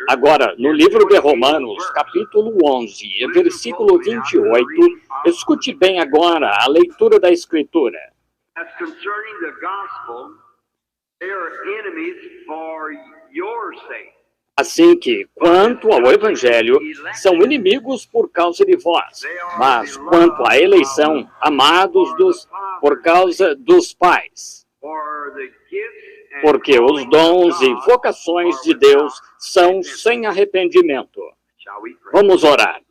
Agora, no livro de Romanos, capítulo 11, versículo 28, escute bem agora a leitura da Escritura. As concerning the gospel, they are enemies for your sake. Assim que, quanto ao Evangelho, são inimigos por causa de vós, mas quanto à eleição, amados por causa dos pais. Porque os dons e vocações de Deus são sem arrependimento. Vamos orar.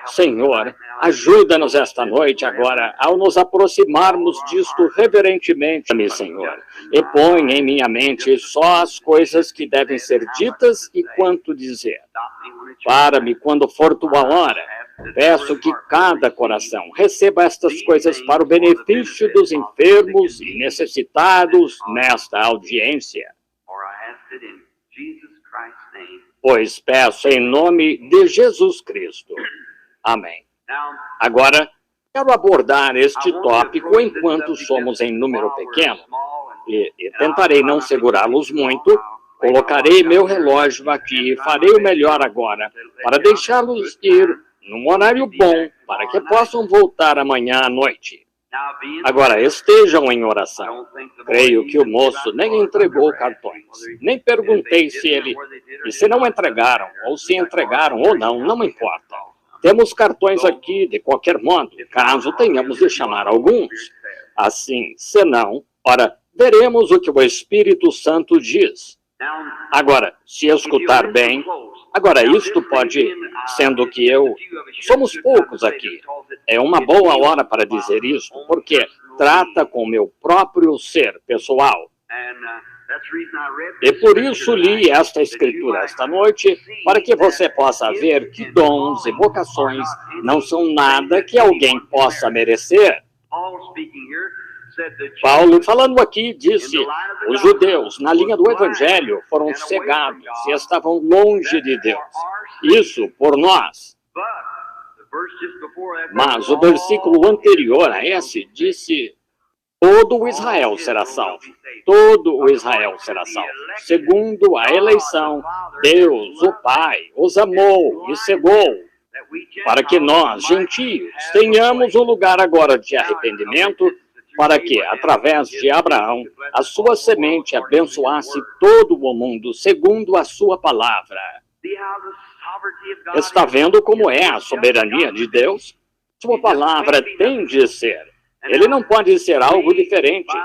Senhor, ajuda-nos esta noite agora ao nos aproximarmos disto reverentemente, Senhor, e põe em minha mente só as coisas que devem ser ditas e quanto dizer. Para-me quando for tua hora. Peço que cada coração receba estas coisas para o benefício dos enfermos e necessitados nesta audiência. Pois peço em nome de Jesus Cristo. Amém. Agora, quero abordar este tópico enquanto somos em número pequeno e tentarei não segurá-los muito. Colocarei meu relógio aqui e farei o melhor agora para deixá-los ir num horário bom para que possam voltar amanhã à noite. Agora, estejam em oração. Creio que o moço nem entregou cartões. Nem perguntei se não entregaram, ou se entregaram ou não importa. Temos cartões aqui de qualquer modo, caso tenhamos de chamar alguns. Assim, se não, ora, veremos o que o Espírito Santo diz. Agora, se escutar bem, agora isto pode, sendo que somos poucos aqui, é uma boa hora para dizer isso, porque trata com o meu próprio ser pessoal. E por isso li esta escritura esta noite, para que você possa ver que dons e vocações não são nada que alguém possa merecer. Paulo, falando aqui, disse, os judeus, na linha do Evangelho, foram cegados e estavam longe de Deus. Isso por nós. Mas o versículo anterior a esse disse, todo o Israel será salvo. Todo o Israel será salvo. Segundo a eleição, Deus, o Pai, os amou e cegou, para que nós, gentios, tenhamos um lugar agora de arrependimento, para que, através de Abraão, a sua semente abençoasse todo o mundo, segundo a sua palavra. Está vendo como é a soberania de Deus? Sua palavra tem de ser. Ele não pode ser algo diferente.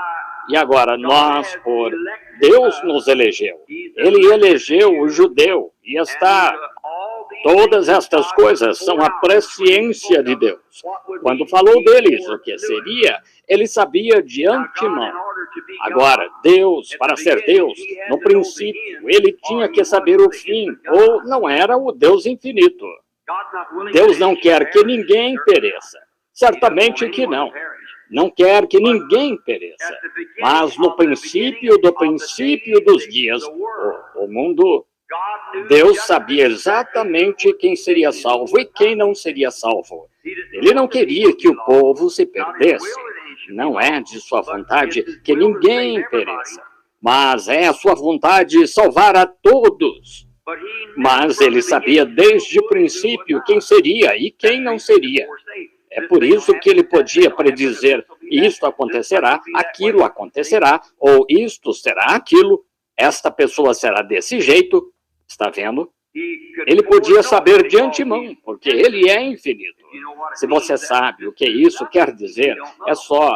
E agora, Deus nos elegeu. Ele elegeu o judeu e todas estas coisas são a presciência de Deus. Quando falou deles o que seria, ele sabia de antemão. Agora, Deus, para ser Deus, no princípio, ele tinha que saber o fim, ou não era o Deus infinito. Deus não quer que ninguém pereça. Certamente que não. Não quer que ninguém pereça. Mas no princípio dos dias, o mundo... Deus sabia exatamente quem seria salvo e quem não seria salvo. Ele não queria que o povo se perdesse. Não é de sua vontade que ninguém pereça, mas é a sua vontade salvar a todos. Mas ele sabia desde o princípio quem seria e quem não seria. É por isso que ele podia predizer, isto acontecerá, aquilo acontecerá, ou isto será aquilo, esta pessoa será desse jeito. Está vendo? Ele podia saber de antemão, porque ele é infinito. Se você sabe o que isso quer dizer,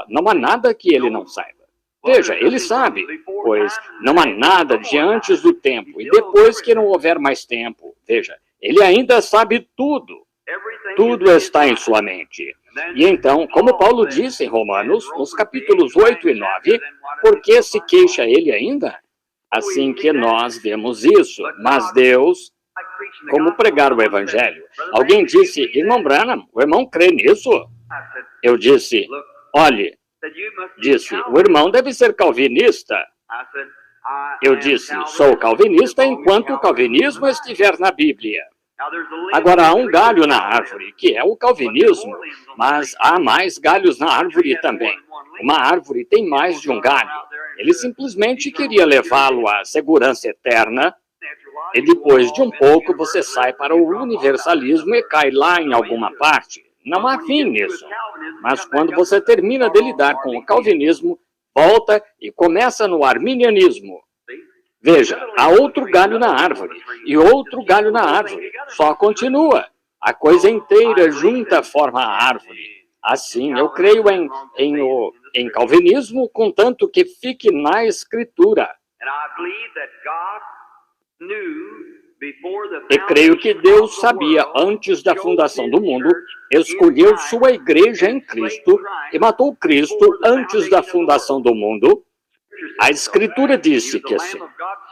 não há nada que ele não saiba. Veja, ele sabe, pois não há nada de antes do tempo e depois que não houver mais tempo. Veja, ele ainda sabe tudo. Tudo está em sua mente. E então, como Paulo disse em Romanos, nos capítulos 8 e 9, por que se queixa ele ainda? Assim que nós vemos isso, mas Deus, como pregar o Evangelho? Alguém disse, irmão Branham, o irmão crê nisso? Eu disse, olhe, o irmão deve ser calvinista. Eu disse, sou calvinista enquanto o calvinismo estiver na Bíblia. Agora, há um galho na árvore, que é o calvinismo, mas há mais galhos na árvore também. Uma árvore tem mais de um galho. Ele simplesmente queria levá-lo à segurança eterna, E depois de um pouco você sai para o universalismo e cai lá em alguma parte. Não há fim nisso. Mas quando você termina de lidar com o calvinismo, volta e começa no arminianismo. Veja, há outro galho na árvore e outro galho na árvore. Só continua. A coisa inteira junta forma a árvore. Assim, eu creio em calvinismo, contanto que fique na Escritura. E creio que Deus sabia, antes da fundação do mundo, escolheu sua igreja em Cristo e matou Cristo antes da fundação do mundo. A Escritura disse que assim,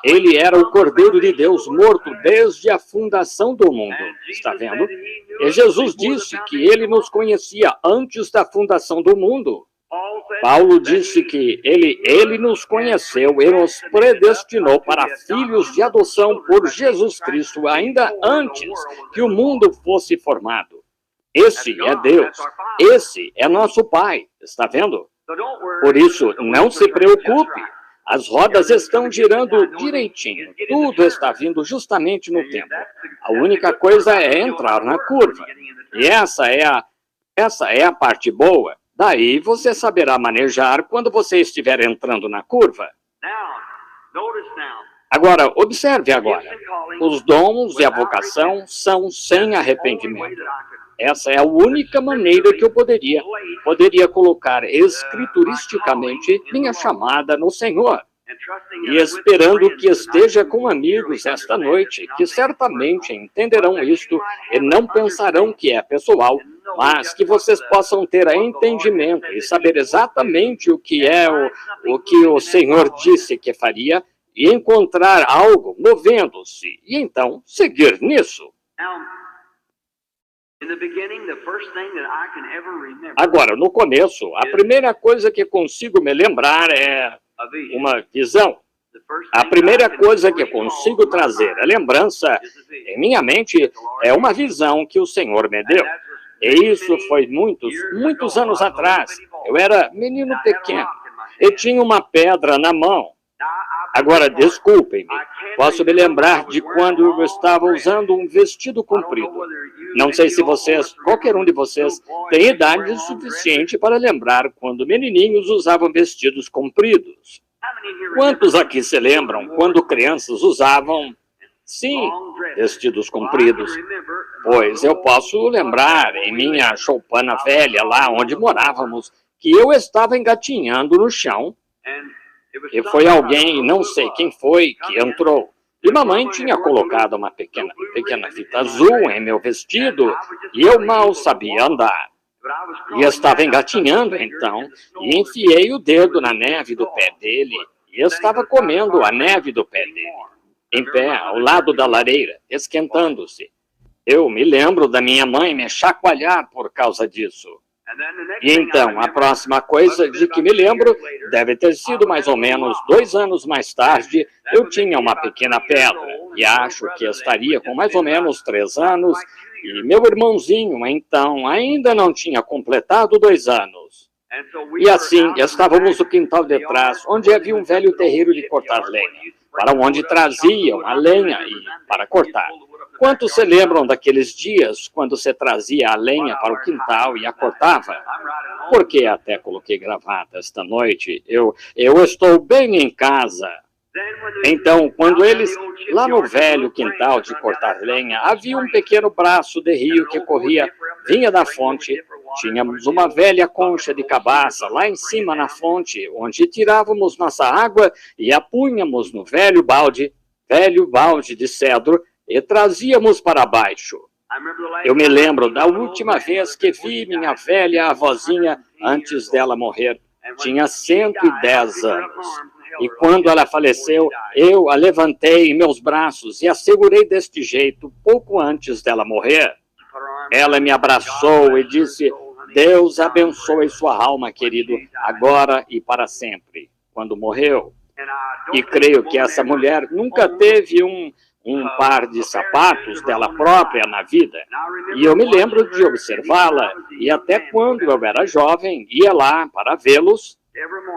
ele era o Cordeiro de Deus morto desde a fundação do mundo. Está vendo? E Jesus disse que ele nos conhecia antes da fundação do mundo. Paulo disse que ele nos conheceu e nos predestinou para filhos de adoção por Jesus Cristo, ainda antes que o mundo fosse formado. Esse é Deus. Esse é nosso Pai. Está vendo? Por isso, não se preocupe. As rodas estão girando direitinho. Tudo está vindo justamente no tempo. A única coisa é entrar na curva. E essa é a parte boa. Daí você saberá manejar quando você estiver entrando na curva. Agora, observe agora. Os dons e a vocação são sem arrependimento. Essa é a única maneira que eu poderia colocar escrituristicamente minha chamada no Senhor. E esperando que esteja com amigos esta noite, que certamente entenderão isto e não pensarão que é pessoal, mas que vocês possam ter entendimento e saber exatamente o que o Senhor disse que faria e encontrar algo movendo-se e então seguir nisso. Agora, no começo, a primeira coisa que consigo me lembrar é uma visão. A primeira coisa que consigo trazer a lembrança em minha mente é uma visão que o Senhor me deu. E isso foi muitos anos atrás. Eu era menino pequeno e tinha uma pedra na mão. Agora, desculpem-me, posso me lembrar de quando eu estava usando um vestido comprido. Não sei se qualquer um de vocês, tem idade suficiente para lembrar quando menininhos usavam vestidos compridos. Quantos aqui se lembram quando crianças usavam, sim, vestidos compridos? Pois eu posso lembrar, em minha choupana velha, lá onde morávamos, que eu estava engatinhando no chão. E foi alguém, não sei quem foi, que entrou. E mamãe tinha colocado uma pequena fita azul em meu vestido e eu mal sabia andar. E estava engatinhando então, e enfiei o dedo na neve do pé dele e estava comendo a neve do pé dele, em pé, ao lado da lareira, esquentando-se. Eu me lembro da minha mãe me chacoalhar por causa disso. E então, a próxima coisa de que me lembro, deve ter sido mais ou menos 2 anos mais tarde, eu tinha uma pequena pedra, e acho que estaria com mais ou menos 3 anos, e meu irmãozinho, então, ainda não tinha completado 2 anos. E assim, estávamos no quintal de trás, onde havia um velho terreiro de cortar lenha, para onde traziam a lenha para cortar. Quantos se lembram daqueles dias quando você trazia a lenha para o quintal e a cortava? Porque até coloquei gravata esta noite. Eu estou bem em casa. Então, quando eles, lá no velho quintal de cortar lenha, havia um pequeno braço de rio que vinha da fonte. Tínhamos uma velha concha de cabaça lá em cima na fonte, onde tirávamos nossa água e a punhamos no velho balde de cedro, e trazíamos para baixo. Eu me lembro da última vez que vi minha velha avózinha antes dela morrer. Tinha 110 anos. E quando ela faleceu, eu a levantei em meus braços e a segurei deste jeito pouco antes dela morrer. Ela me abraçou e disse, Deus abençoe sua alma, querido, agora e para sempre, quando morreu. E creio que essa mulher nunca teve um par de sapatos dela própria na vida. E eu me lembro de observá-la, e até quando eu era jovem, ia lá para vê-los.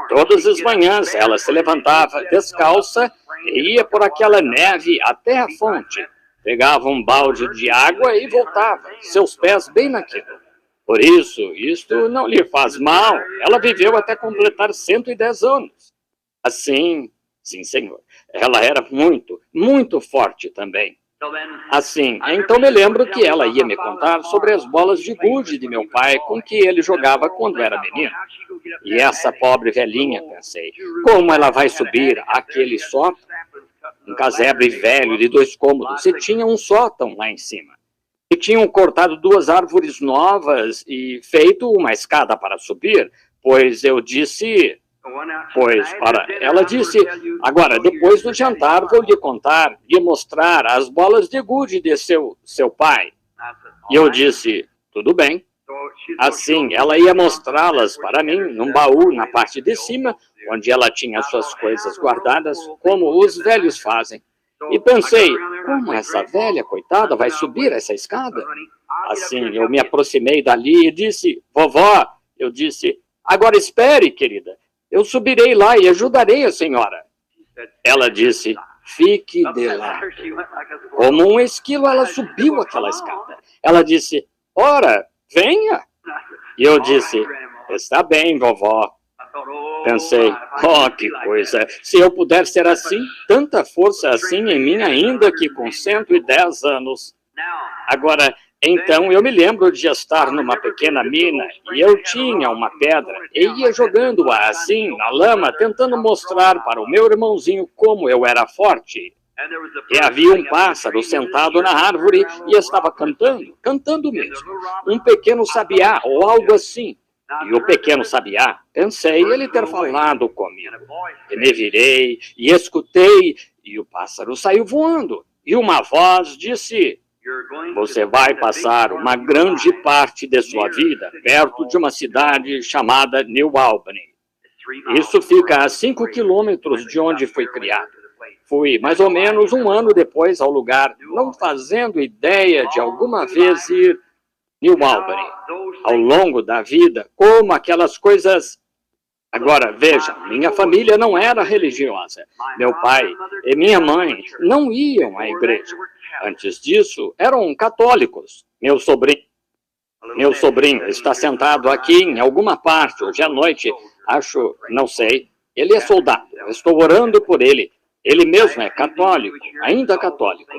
Todas as manhãs ela se levantava descalça e ia por aquela neve até a fonte. Pegava um balde de água e voltava, seus pés bem naquilo. Por isso, isto não lhe faz mal. Ela viveu até completar 110 anos. Assim, sim, senhor, ela era muito, muito forte também. Assim, então me lembro que ela ia me contar sobre as bolas de gude de meu pai com que ele jogava quando era menino. E essa pobre velhinha, pensei, como ela vai subir aquele sótão? Um casebre velho de 2 cômodos e tinha um sótão lá em cima. E tinham cortado 2 árvores novas e feito uma escada para subir, pois eu disse... ela disse, agora, depois do jantar, vou lhe contar, lhe mostrar as bolas de gude de seu pai. E eu disse, tudo bem. Assim, ela ia mostrá-las para mim num baú na parte de cima, onde ela tinha suas coisas guardadas, como os velhos fazem. E pensei, como essa velha, coitada, vai subir essa escada? Assim, eu me aproximei dali e disse, vovó, eu disse, agora espere, querida. Eu subirei lá e ajudarei a senhora. Ela disse, fique de lá. Como um esquilo, ela subiu aquela escada. Ela disse, ora, venha. E eu disse, está bem, vovó. Pensei, oh, que coisa. Se eu puder ser assim, tanta força assim em mim ainda que com 110 anos. Agora... Então, eu me lembro de estar numa pequena mina e eu tinha uma pedra e ia jogando-a assim na lama, tentando mostrar para o meu irmãozinho como eu era forte. E havia um pássaro sentado na árvore e estava cantando mesmo. Um pequeno sabiá ou algo assim. E o pequeno sabiá, pensei ele ter falado comigo. E me virei e escutei e o pássaro saiu voando. E uma voz disse... Você vai passar uma grande parte de sua vida perto de uma cidade chamada New Albany. Isso fica a 5 quilômetros de onde fui criado. Fui mais ou menos 1 ano depois ao lugar, não fazendo ideia de alguma vez ir New Albany. Ao longo da vida, como aquelas coisas... Agora, veja, minha família não era religiosa. Meu pai e minha mãe não iam à igreja. Antes disso, eram católicos. Meu sobrinho está sentado aqui em alguma parte hoje à noite. Acho, não sei. Ele é soldado. Estou orando por ele. Ele mesmo é católico, ainda católico.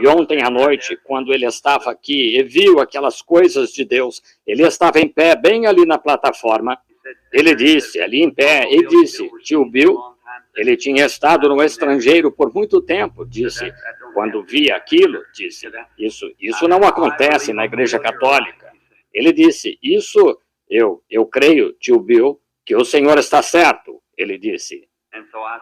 E ontem à noite, quando ele estava aqui e viu aquelas coisas de Deus, ele estava em pé bem ali na plataforma. Ele disse, ali em pé, e disse, tio Bill, ele tinha estado no estrangeiro por muito tempo, disse, quando vi aquilo, disse, isso não acontece na Igreja Católica. Ele disse, eu creio, tio Bill, que o senhor está certo, ele disse.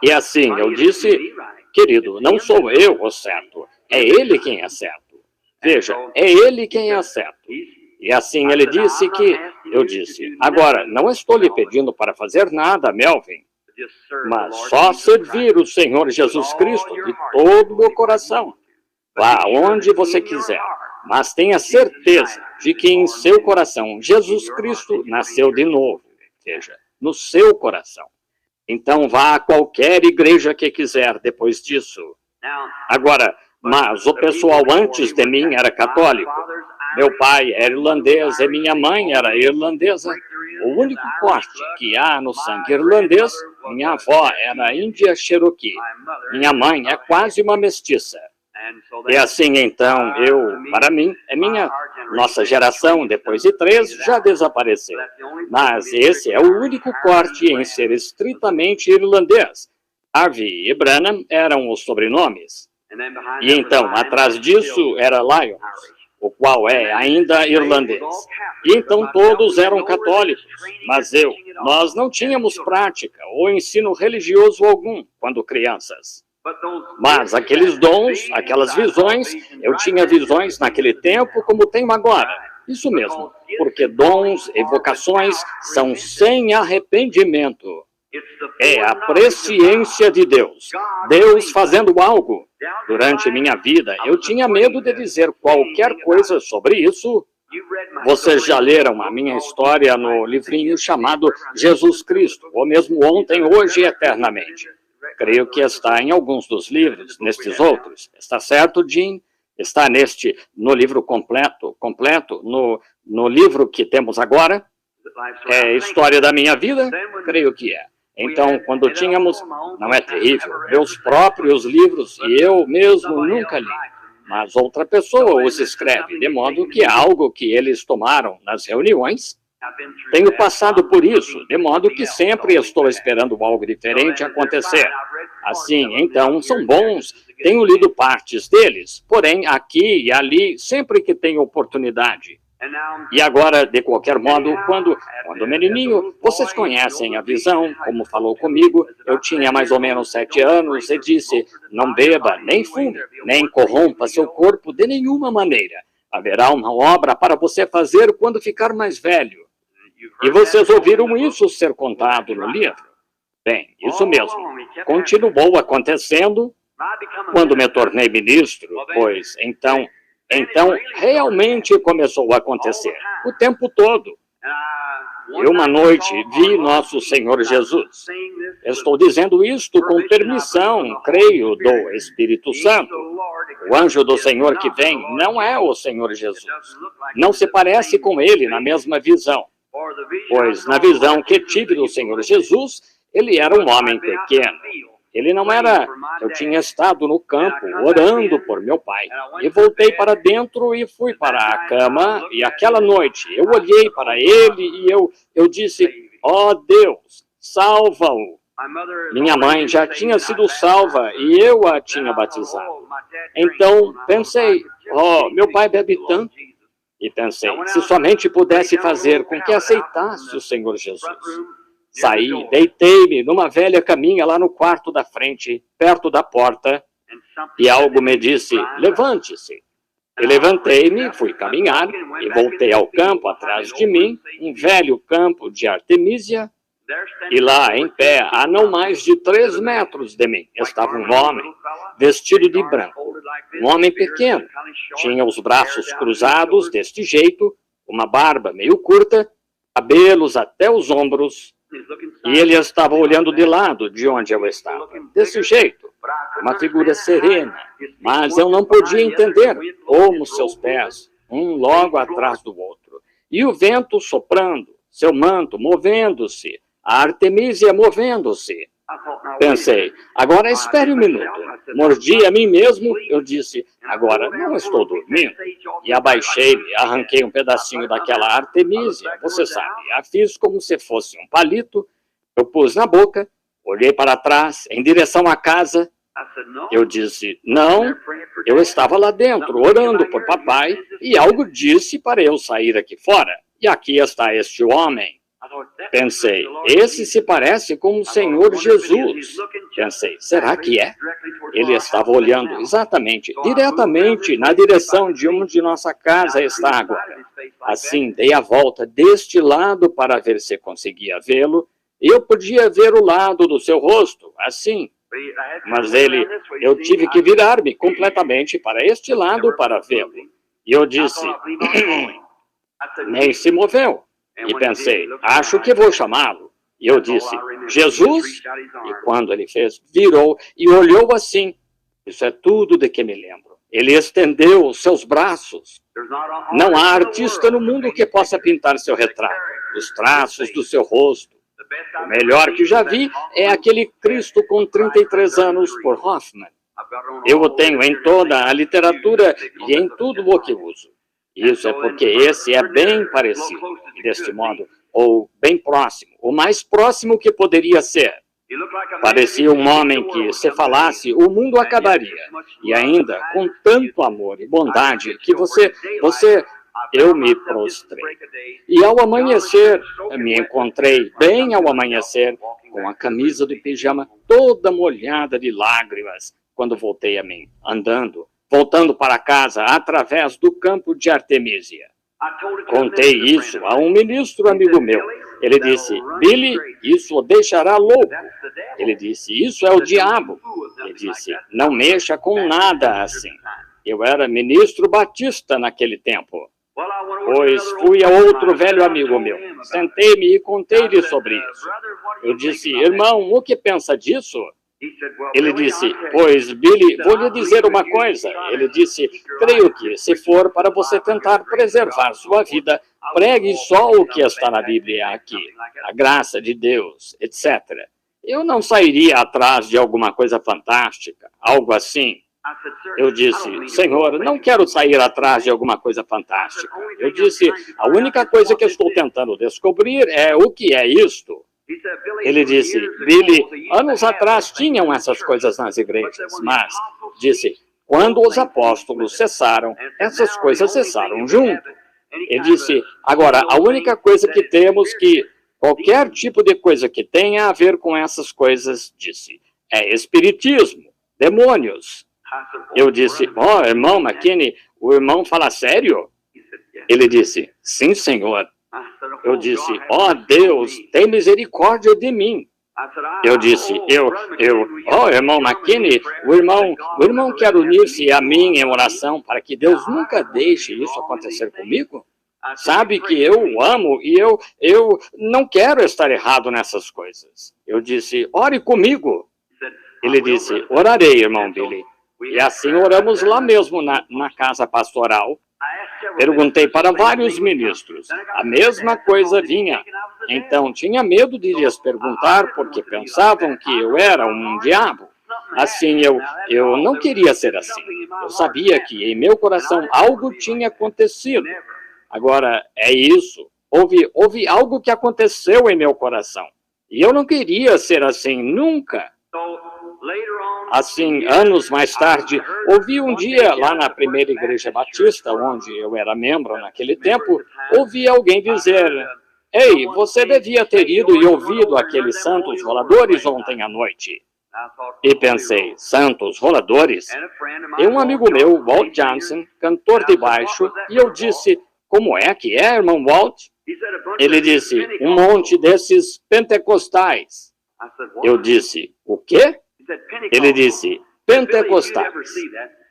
E assim, eu disse, querido, não sou eu o certo, é ele quem é certo. Veja, é ele quem é certo. E assim ele disse que, eu disse, agora, não estou lhe pedindo para fazer nada, Melvin, mas só servir o Senhor Jesus Cristo de todo o coração. Vá onde você quiser, mas tenha certeza de que em seu coração Jesus Cristo nasceu de novo, veja, no seu coração. Então vá a qualquer igreja que quiser depois disso. Agora, mas o pessoal antes de mim era católico. Meu pai era irlandês e minha mãe era irlandesa. O único corte que há no sangue irlandês, minha avó era índia Cherokee. Minha mãe é quase uma mestiça. E assim, então, para mim, nossa geração, depois de 3, já desapareceu. Mas esse é o único corte em ser estritamente irlandês. Harvey e Branham eram os sobrenomes. E então, atrás disso, era Lyons, o qual é ainda irlandês. E então todos eram católicos, mas nós não tínhamos prática ou ensino religioso algum quando crianças. Mas aqueles dons, aquelas visões, eu tinha visões naquele tempo como tenho agora. Isso mesmo, porque dons e vocações são sem arrependimento. É a presciência de Deus. Deus fazendo algo. Durante minha vida, eu tinha medo de dizer qualquer coisa sobre isso. Vocês já leram a minha história no livrinho chamado Jesus Cristo, ou mesmo ontem, hoje e eternamente. Creio que está em alguns dos livros, nestes outros. Está certo, Jim? Está no livro completo, no livro que temos agora? É a história da minha vida? Creio que é. Então, quando tínhamos, não é terrível, meus próprios livros, e eu mesmo nunca li, mas outra pessoa os escreve, de modo que é algo que eles tomaram nas reuniões. Tenho passado por isso, de modo que sempre estou esperando algo diferente acontecer. Assim, então, são bons, tenho lido partes deles, porém, aqui e ali, sempre que tenho oportunidade. E agora, de qualquer modo, quando menininho, vocês conhecem a visão, como falou comigo, eu tinha mais ou menos 7 anos e disse, não beba, nem fume, nem corrompa seu corpo de nenhuma maneira. Haverá uma obra para você fazer quando ficar mais velho. E vocês ouviram isso ser contado no livro? Bem, isso mesmo. Continuou acontecendo quando me tornei ministro, pois então realmente começou a acontecer, o tempo todo. E uma noite vi nosso Senhor Jesus. Estou dizendo isto com permissão, creio, do Espírito Santo. O anjo do Senhor que vem não é o Senhor Jesus. Não se parece com ele na mesma visão. Pois na visão que tive do Senhor Jesus, ele era um homem pequeno. Ele não era... Eu tinha estado no campo orando por meu pai. E voltei para dentro e fui para a cama. E aquela noite eu olhei para ele e eu disse, ó Deus, salva-o. Minha mãe já tinha sido salva e eu a tinha batizado. Então pensei, meu pai bebe tanto. E pensei, se somente pudesse fazer com que aceitasse o Senhor Jesus. Saí, deitei-me numa velha caminha lá no quarto da frente, perto da porta, e algo me disse, levante-se. E levantei-me, fui caminhar, e voltei ao campo atrás de mim, um velho campo de artemísia, e lá, em pé, a não mais de 3 metros de mim, estava um homem, vestido de branco, um homem pequeno, tinha os braços cruzados deste jeito, uma barba meio curta, cabelos até os ombros, e ele estava olhando de lado de onde eu estava, desse jeito, uma figura serena, mas eu não podia entender como seus pés, um logo atrás do outro, e o vento soprando, seu manto movendo-se, a artemísia movendo-se. Pensei, agora espere um minuto. Mordi a mim mesmo, eu disse, agora não estou dormindo. E abaixei-me, arranquei um pedacinho daquela artemísia, você sabe, a fiz como se fosse um palito, eu pus na boca, olhei para trás, em direção à casa. Eu disse, não, eu estava lá dentro, orando por papai, e algo disse para eu sair aqui fora. E aqui está este homem. Pensei, esse se parece com o Senhor Jesus. Pensei, será que é? Ele estava olhando exatamente, diretamente na direção de onde nossa casa está agora. Assim, dei a volta deste lado para ver se conseguia vê-lo, e eu podia ver o lado do seu rosto, assim. Mas eu tive que virar-me completamente para este lado para vê-lo. E eu disse, nem se moveu. E pensei, acho que vou chamá-lo. E eu disse, Jesus? E quando ele fez, virou e olhou assim. Isso é tudo de que me lembro. Ele estendeu os seus braços. Não há artista no mundo que possa pintar seu retrato, os traços do seu rosto. O melhor que já vi é aquele Cristo com 33 anos por Hoffman. Eu o tenho em toda a literatura e em tudo o que uso. Isso é porque esse é bem parecido, deste modo, ou bem próximo, o mais próximo que poderia ser. Parecia um homem que, se falasse, o mundo acabaria. E ainda, com tanto amor e bondade, que eu me prostrei. E ao amanhecer, me encontrei bem ao amanhecer, com a camisa do pijama toda molhada de lágrimas, quando voltei a mim, andando, voltando para casa através do campo de artemísia. Contei isso a um ministro amigo meu. Ele disse, Billy, isso o deixará louco. Ele disse, isso é o diabo. Ele disse, não mexa com nada assim. Eu era ministro batista naquele tempo. Pois fui a outro velho amigo meu. Sentei-me e contei-lhe sobre isso. Eu disse, irmão, o que pensa disso? Ele disse, pois, Billy, vou lhe dizer uma coisa. Ele disse, creio que, se for para você tentar preservar sua vida, pregue só o que está na Bíblia aqui, a graça de Deus, etc. Eu não sairia atrás de alguma coisa fantástica, algo assim. Eu disse, Senhor, não quero sair atrás de alguma coisa fantástica. Eu disse, a única coisa que estou tentando descobrir é o que é isto. Ele disse, Billy, anos atrás tinham essas coisas nas igrejas, mas, disse, quando os apóstolos cessaram, essas coisas cessaram junto. Ele disse, agora, a única coisa que temos que, qualquer tipo de coisa que tenha a ver com essas coisas, disse, é espiritismo, demônios. Eu disse, irmão McKinney, o irmão fala sério? Ele disse, sim, senhor. Eu disse, Deus, tem misericórdia de mim. Eu disse, irmão McKinney, o irmão quer unir-se a mim em oração para que Deus nunca deixe isso acontecer comigo? Sabe que eu o amo e eu não quero estar errado nessas coisas. Eu disse, ore comigo. Ele disse, orarei, irmão Billy. E assim oramos lá mesmo na casa pastoral. Perguntei para vários ministros. A mesma coisa vinha. Então tinha medo de lhes perguntar porque pensavam que eu era um diabo. Assim, eu não queria ser assim. Eu sabia que em meu coração algo tinha acontecido. Agora, é isso. Houve algo que aconteceu em meu coração. E eu não queria ser assim nunca. Assim, anos mais tarde, ouvi um dia lá na primeira igreja batista, onde eu era membro naquele tempo, ouvi alguém dizer, ei, você devia ter ido e ouvido aqueles santos roladores ontem à noite. E pensei, santos roladores? E um amigo meu, Walt Johnson, cantor de baixo, e eu disse, como é que é, irmão Walt? Ele disse, um monte desses pentecostais. Eu disse, o quê? Ele disse, pentecostais.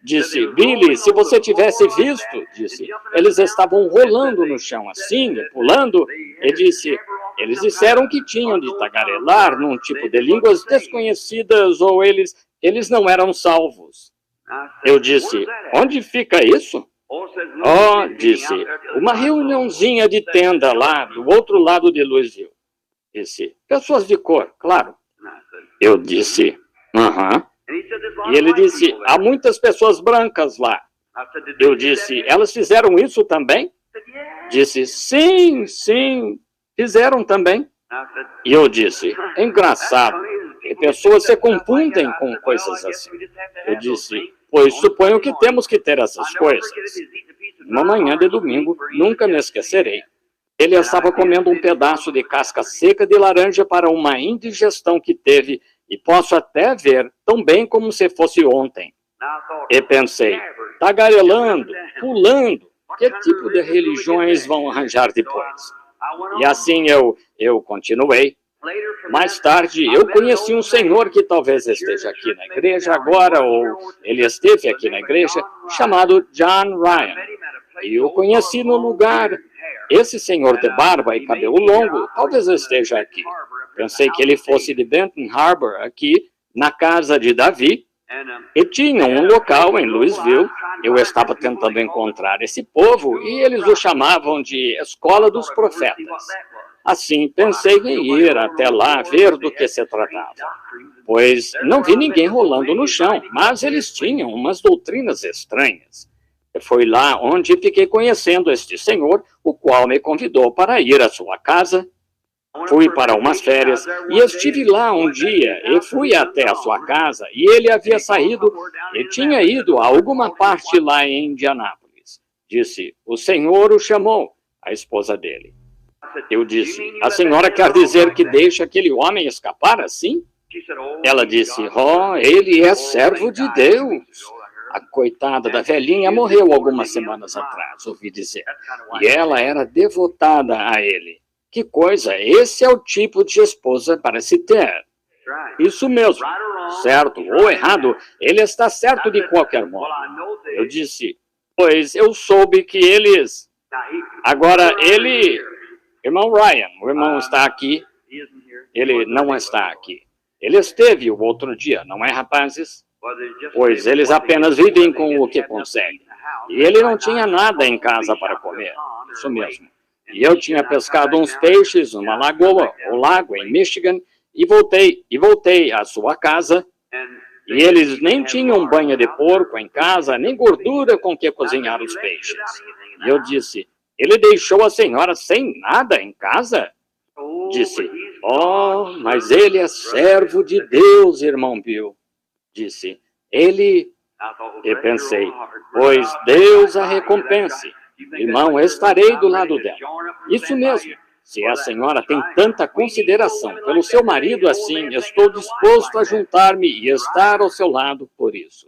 Disse, Billy, se você tivesse visto, disse, eles estavam rolando no chão assim, pulando. E disse, eles disseram que tinham de tagarelar num tipo de línguas desconhecidas ou eles não eram salvos. Eu disse, onde fica isso? Disse, uma reuniãozinha de tenda lá do outro lado de Louisville. Disse, pessoas de cor, claro. Eu disse, E ele disse, há muitas pessoas brancas lá. Eu disse, elas fizeram isso também? Disse, sim, fizeram também. E eu disse, é engraçado, que pessoas se confundem com coisas assim. Eu disse, pois suponho que temos que ter essas coisas. Uma manhã de domingo, nunca me esquecerei. Ele estava comendo um pedaço de casca seca de laranja para uma indigestão que teve, e posso até ver tão bem como se fosse ontem. E pensei, tagarelando, pulando, que tipo de religiões vão arranjar depois? E assim eu continuei. Mais tarde, eu conheci um senhor que talvez esteja aqui na igreja agora, ou ele esteve aqui na igreja, chamado John Ryan. E eu conheci no lugar. Esse senhor de barba e cabelo longo talvez esteja aqui. Pensei que ele fosse de Benton Harbor, aqui, na casa de Davi, e tinha um local em Louisville. Eu estava tentando encontrar esse povo e eles o chamavam de Escola dos Profetas. Assim, pensei em ir até lá ver do que se tratava, pois não vi ninguém rolando no chão, mas eles tinham umas doutrinas estranhas. Foi lá onde fiquei conhecendo este senhor, o qual me convidou para ir à sua casa. Fui para umas férias e estive lá um dia e fui até a sua casa e ele havia saído e tinha ido a alguma parte lá em Indianápolis. Disse, o senhor o chamou, a esposa dele. Eu disse, a senhora quer dizer que deixa aquele homem escapar assim? Ela disse, ele é servo de Deus. A coitada da velhinha morreu algumas semanas atrás, ouvi dizer. E ela era devotada a ele. Que coisa, esse é o tipo de esposa para se ter. Isso mesmo, certo ou errado, ele está certo de qualquer modo. Eu disse, pois eu soube que eles... Agora ele... Irmão Ryan, o irmão está aqui. Ele não está aqui. Ele esteve o outro dia, não é, rapazes? Pois eles apenas vivem com o que conseguem. E ele não tinha nada em casa para comer. Isso mesmo. E eu tinha pescado uns peixes numa lagoa ou lago em Michigan e voltei à sua casa. E eles nem tinham banha de porco em casa, nem gordura com que cozinhar os peixes. E eu disse, ele deixou a senhora sem nada em casa? Disse, oh, mas ele é servo de Deus, irmão Bill. Disse, ele... E pensei, pois Deus a recompense. Irmão, estarei do lado dela. Isso mesmo. Se a senhora tem tanta consideração pelo seu marido assim, estou disposto a juntar-me e estar ao seu lado por isso.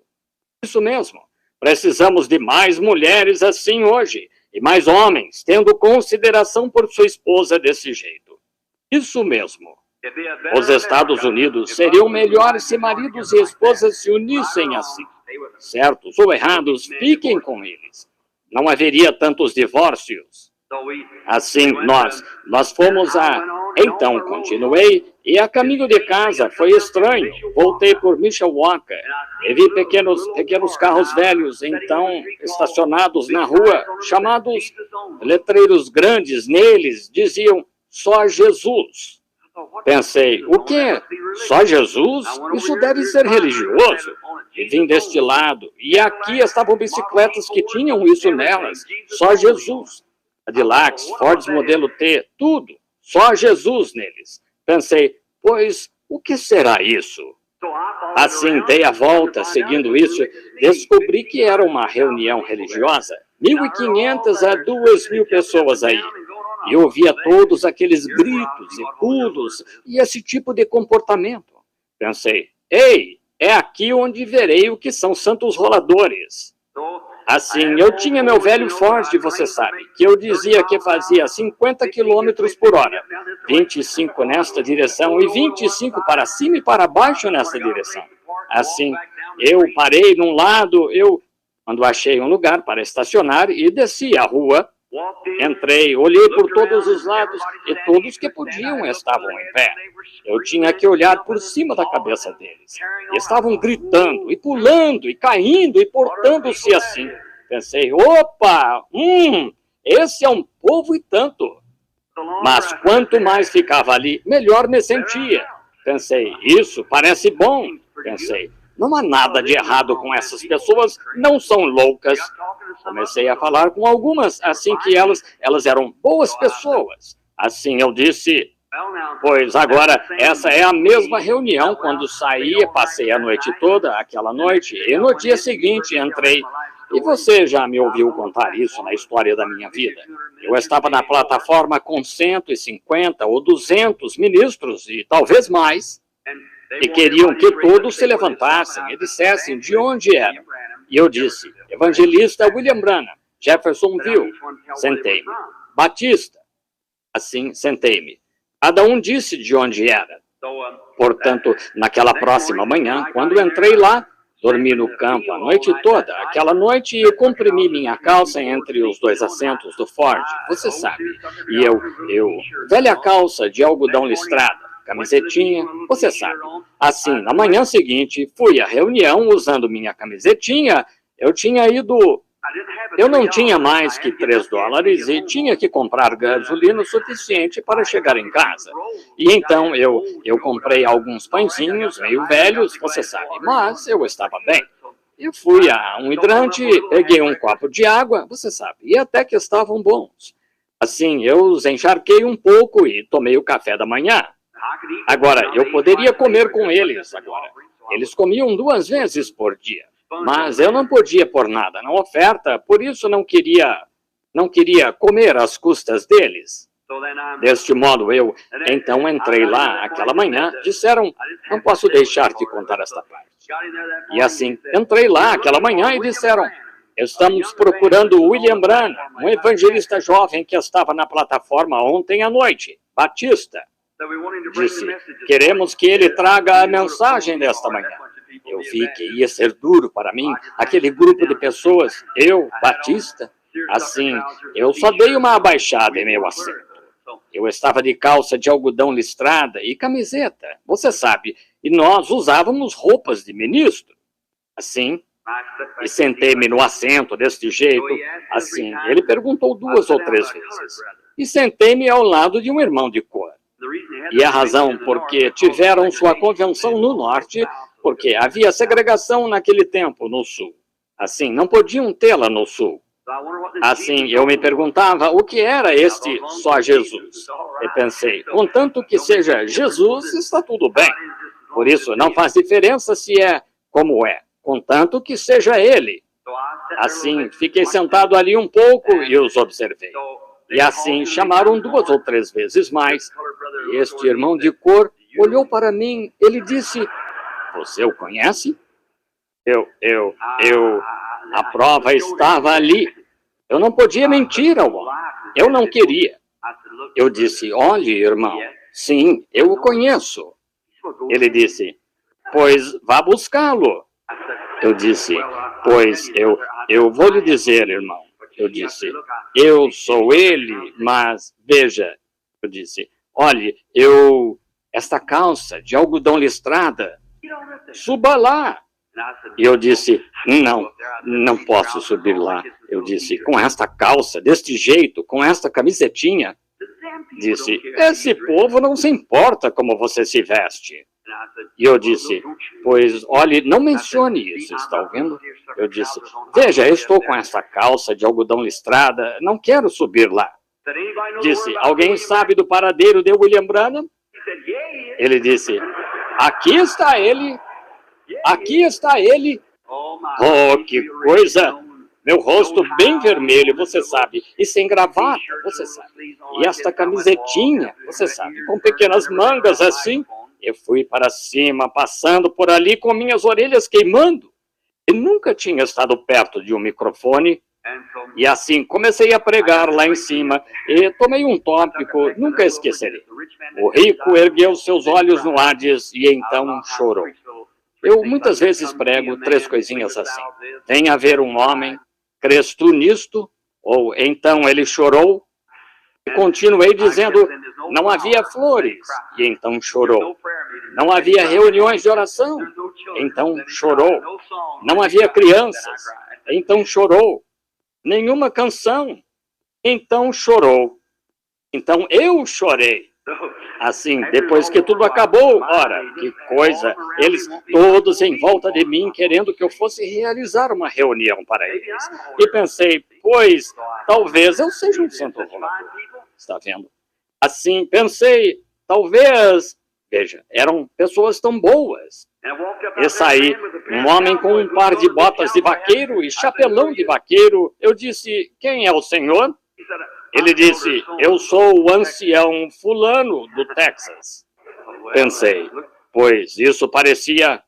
Isso mesmo. Precisamos de mais mulheres assim hoje, e mais homens, tendo consideração por sua esposa desse jeito. Isso mesmo. Os Estados Unidos seriam melhores se maridos e esposas se unissem assim. Certos ou errados, fiquem com eles. Não haveria tantos divórcios. Assim, nós fomos a... Então, continuei, e a caminho de casa foi estranho. Voltei por Mishawaka e vi pequenos carros velhos, então, estacionados na rua, chamados letreiros grandes. Neles diziam, só Jesus. Pensei, o quê? Só Jesus? Isso deve ser religioso. E vim deste lado, e aqui estavam bicicletas que tinham isso nelas. Só Jesus. Cadillacs, Fords modelo T, tudo. Só Jesus neles. Pensei, pois, o que será isso? Assim, dei a volta, seguindo isso, descobri que era uma reunião religiosa. 1.500 a 2.000 pessoas aí. E ouvia todos aqueles gritos e pulos e esse tipo de comportamento. Pensei, ei, é aqui onde verei o que são santos roladores. Assim, eu tinha meu velho Ford, você sabe, que eu dizia que fazia 50 km por hora, 25 nesta direção e 25 para cima e para baixo nesta direção. Assim, eu parei num lado, quando achei um lugar para estacionar e desci a rua, entrei, olhei por todos os lados e todos que podiam estavam em pé. Eu tinha que olhar por cima da cabeça deles. Estavam gritando e pulando e caindo e portando-se assim. Pensei, opa, esse é um povo e tanto. Mas quanto mais ficava ali, melhor me sentia. Pensei, isso parece bom. Pensei, não há nada de errado com essas pessoas, não são loucas. Comecei a falar com algumas, assim que elas eram boas pessoas. Assim eu disse, pois agora essa é a mesma reunião quando saí, passei a noite toda, aquela noite, e no dia seguinte entrei. E você já me ouviu contar isso na história da minha vida. Eu estava na plataforma com 150 ou 200 ministros, e talvez mais, e queriam que todos se levantassem e dissessem de onde eram. E eu disse, evangelista William Branham, Jeffersonville. Sentei-me. Batista. Assim, sentei-me. Cada um disse de onde era. Portanto, naquela próxima manhã, quando entrei lá, dormi no campo a noite toda. Aquela noite eu comprimi minha calça entre os dois assentos do Ford, você sabe. E velha calça de algodão listrada, camisetinha, você sabe. Assim, na manhã seguinte, fui à reunião usando minha camisetinha. Eu não tinha mais que $3 e tinha que comprar gasolina suficiente para chegar em casa. E então eu comprei alguns pãezinhos meio velhos, você sabe, mas eu estava bem. Eu fui a um hidrante, peguei um copo de água, você sabe, e até que estavam bons. Assim, eu os encharquei um pouco e tomei o café da manhã. Agora, eu poderia comer com eles agora. Eles comiam 2 vezes por dia. Mas eu não podia pôr nada na oferta, por isso não queria comer às custas deles. Deste modo, eu então entrei lá aquela manhã, disseram, não posso deixar de contar esta parte. E assim, entrei lá aquela manhã e disseram, estamos procurando William Branham, um evangelista jovem que estava na plataforma ontem à noite, Batista. Disse, queremos que ele traga a mensagem desta manhã. Eu vi que ia ser duro para mim, aquele grupo de pessoas, eu, Batista. Assim, eu só dei uma abaixada em meu assento. Eu estava de calça de algodão listrada e camiseta, você sabe, e nós usávamos roupas de ministro. Assim, e sentei-me no assento deste jeito, assim. Ele perguntou 2 ou 3 vezes. E sentei-me ao lado de um irmão de cor. E a razão porque tiveram sua convenção no norte, porque havia segregação naquele tempo no sul. Assim, não podiam tê-la no sul. Assim, eu me perguntava o que era este só Jesus. E pensei, contanto que seja Jesus, está tudo bem. Por isso, não faz diferença se é como é, contanto que seja ele. Assim, fiquei sentado ali um pouco e os observei. E assim, chamaram 2 ou 3 vezes mais. E este irmão de cor olhou para mim. Ele disse, você o conhece? A prova estava ali. Eu não podia mentir ao homem. Eu não queria. Eu disse, olhe, irmão, sim, eu o conheço. Ele disse, pois vá buscá-lo. Eu disse, pois eu vou lhe dizer, irmão. Eu disse, eu sou ele, mas veja, eu disse, olhe, esta calça de algodão listrada, suba lá. E eu disse, não posso subir lá. Eu disse, com esta calça, deste jeito, com esta camisetinha. Disse, esse povo não se importa como você se veste. E eu disse, pois, olhe, não mencione isso, está ouvindo? Eu disse, veja, eu estou com essa calça de algodão listrada, não quero subir lá. Disse, alguém sabe do paradeiro de William Branham? Ele disse, aqui está ele. Aqui está ele. Oh, que coisa! Meu rosto bem vermelho, você sabe, e sem gravata, você sabe. E esta camisetinha, você sabe, com pequenas mangas assim. Eu fui para cima, passando por ali com minhas orelhas queimando. E nunca tinha estado perto de um microfone. E assim comecei a pregar lá em cima e tomei um tópico, nunca esquecerei. O rico ergueu seus olhos no Hades e então chorou. Eu muitas vezes prego 3 coisinhas assim. Tem a ver um homem, crês tu nisto? Ou então ele chorou? E continuei dizendo, não havia flores, e então chorou. Não havia reuniões de oração, então chorou. Não havia crianças, então chorou. Nenhuma canção, então chorou. Então eu chorei. Assim, depois que tudo acabou, ora, que coisa, eles todos em volta de mim querendo que eu fosse realizar uma reunião para eles. E pensei, pois, talvez eu seja um santo rolador. Está vendo? Assim, pensei, talvez, veja, eram pessoas tão boas. E saí, um homem com um par de botas de vaqueiro e chapelão de vaqueiro. Eu disse, quem é o senhor? Ele disse, eu sou o ancião fulano do Texas. Pensei, pois isso parecia...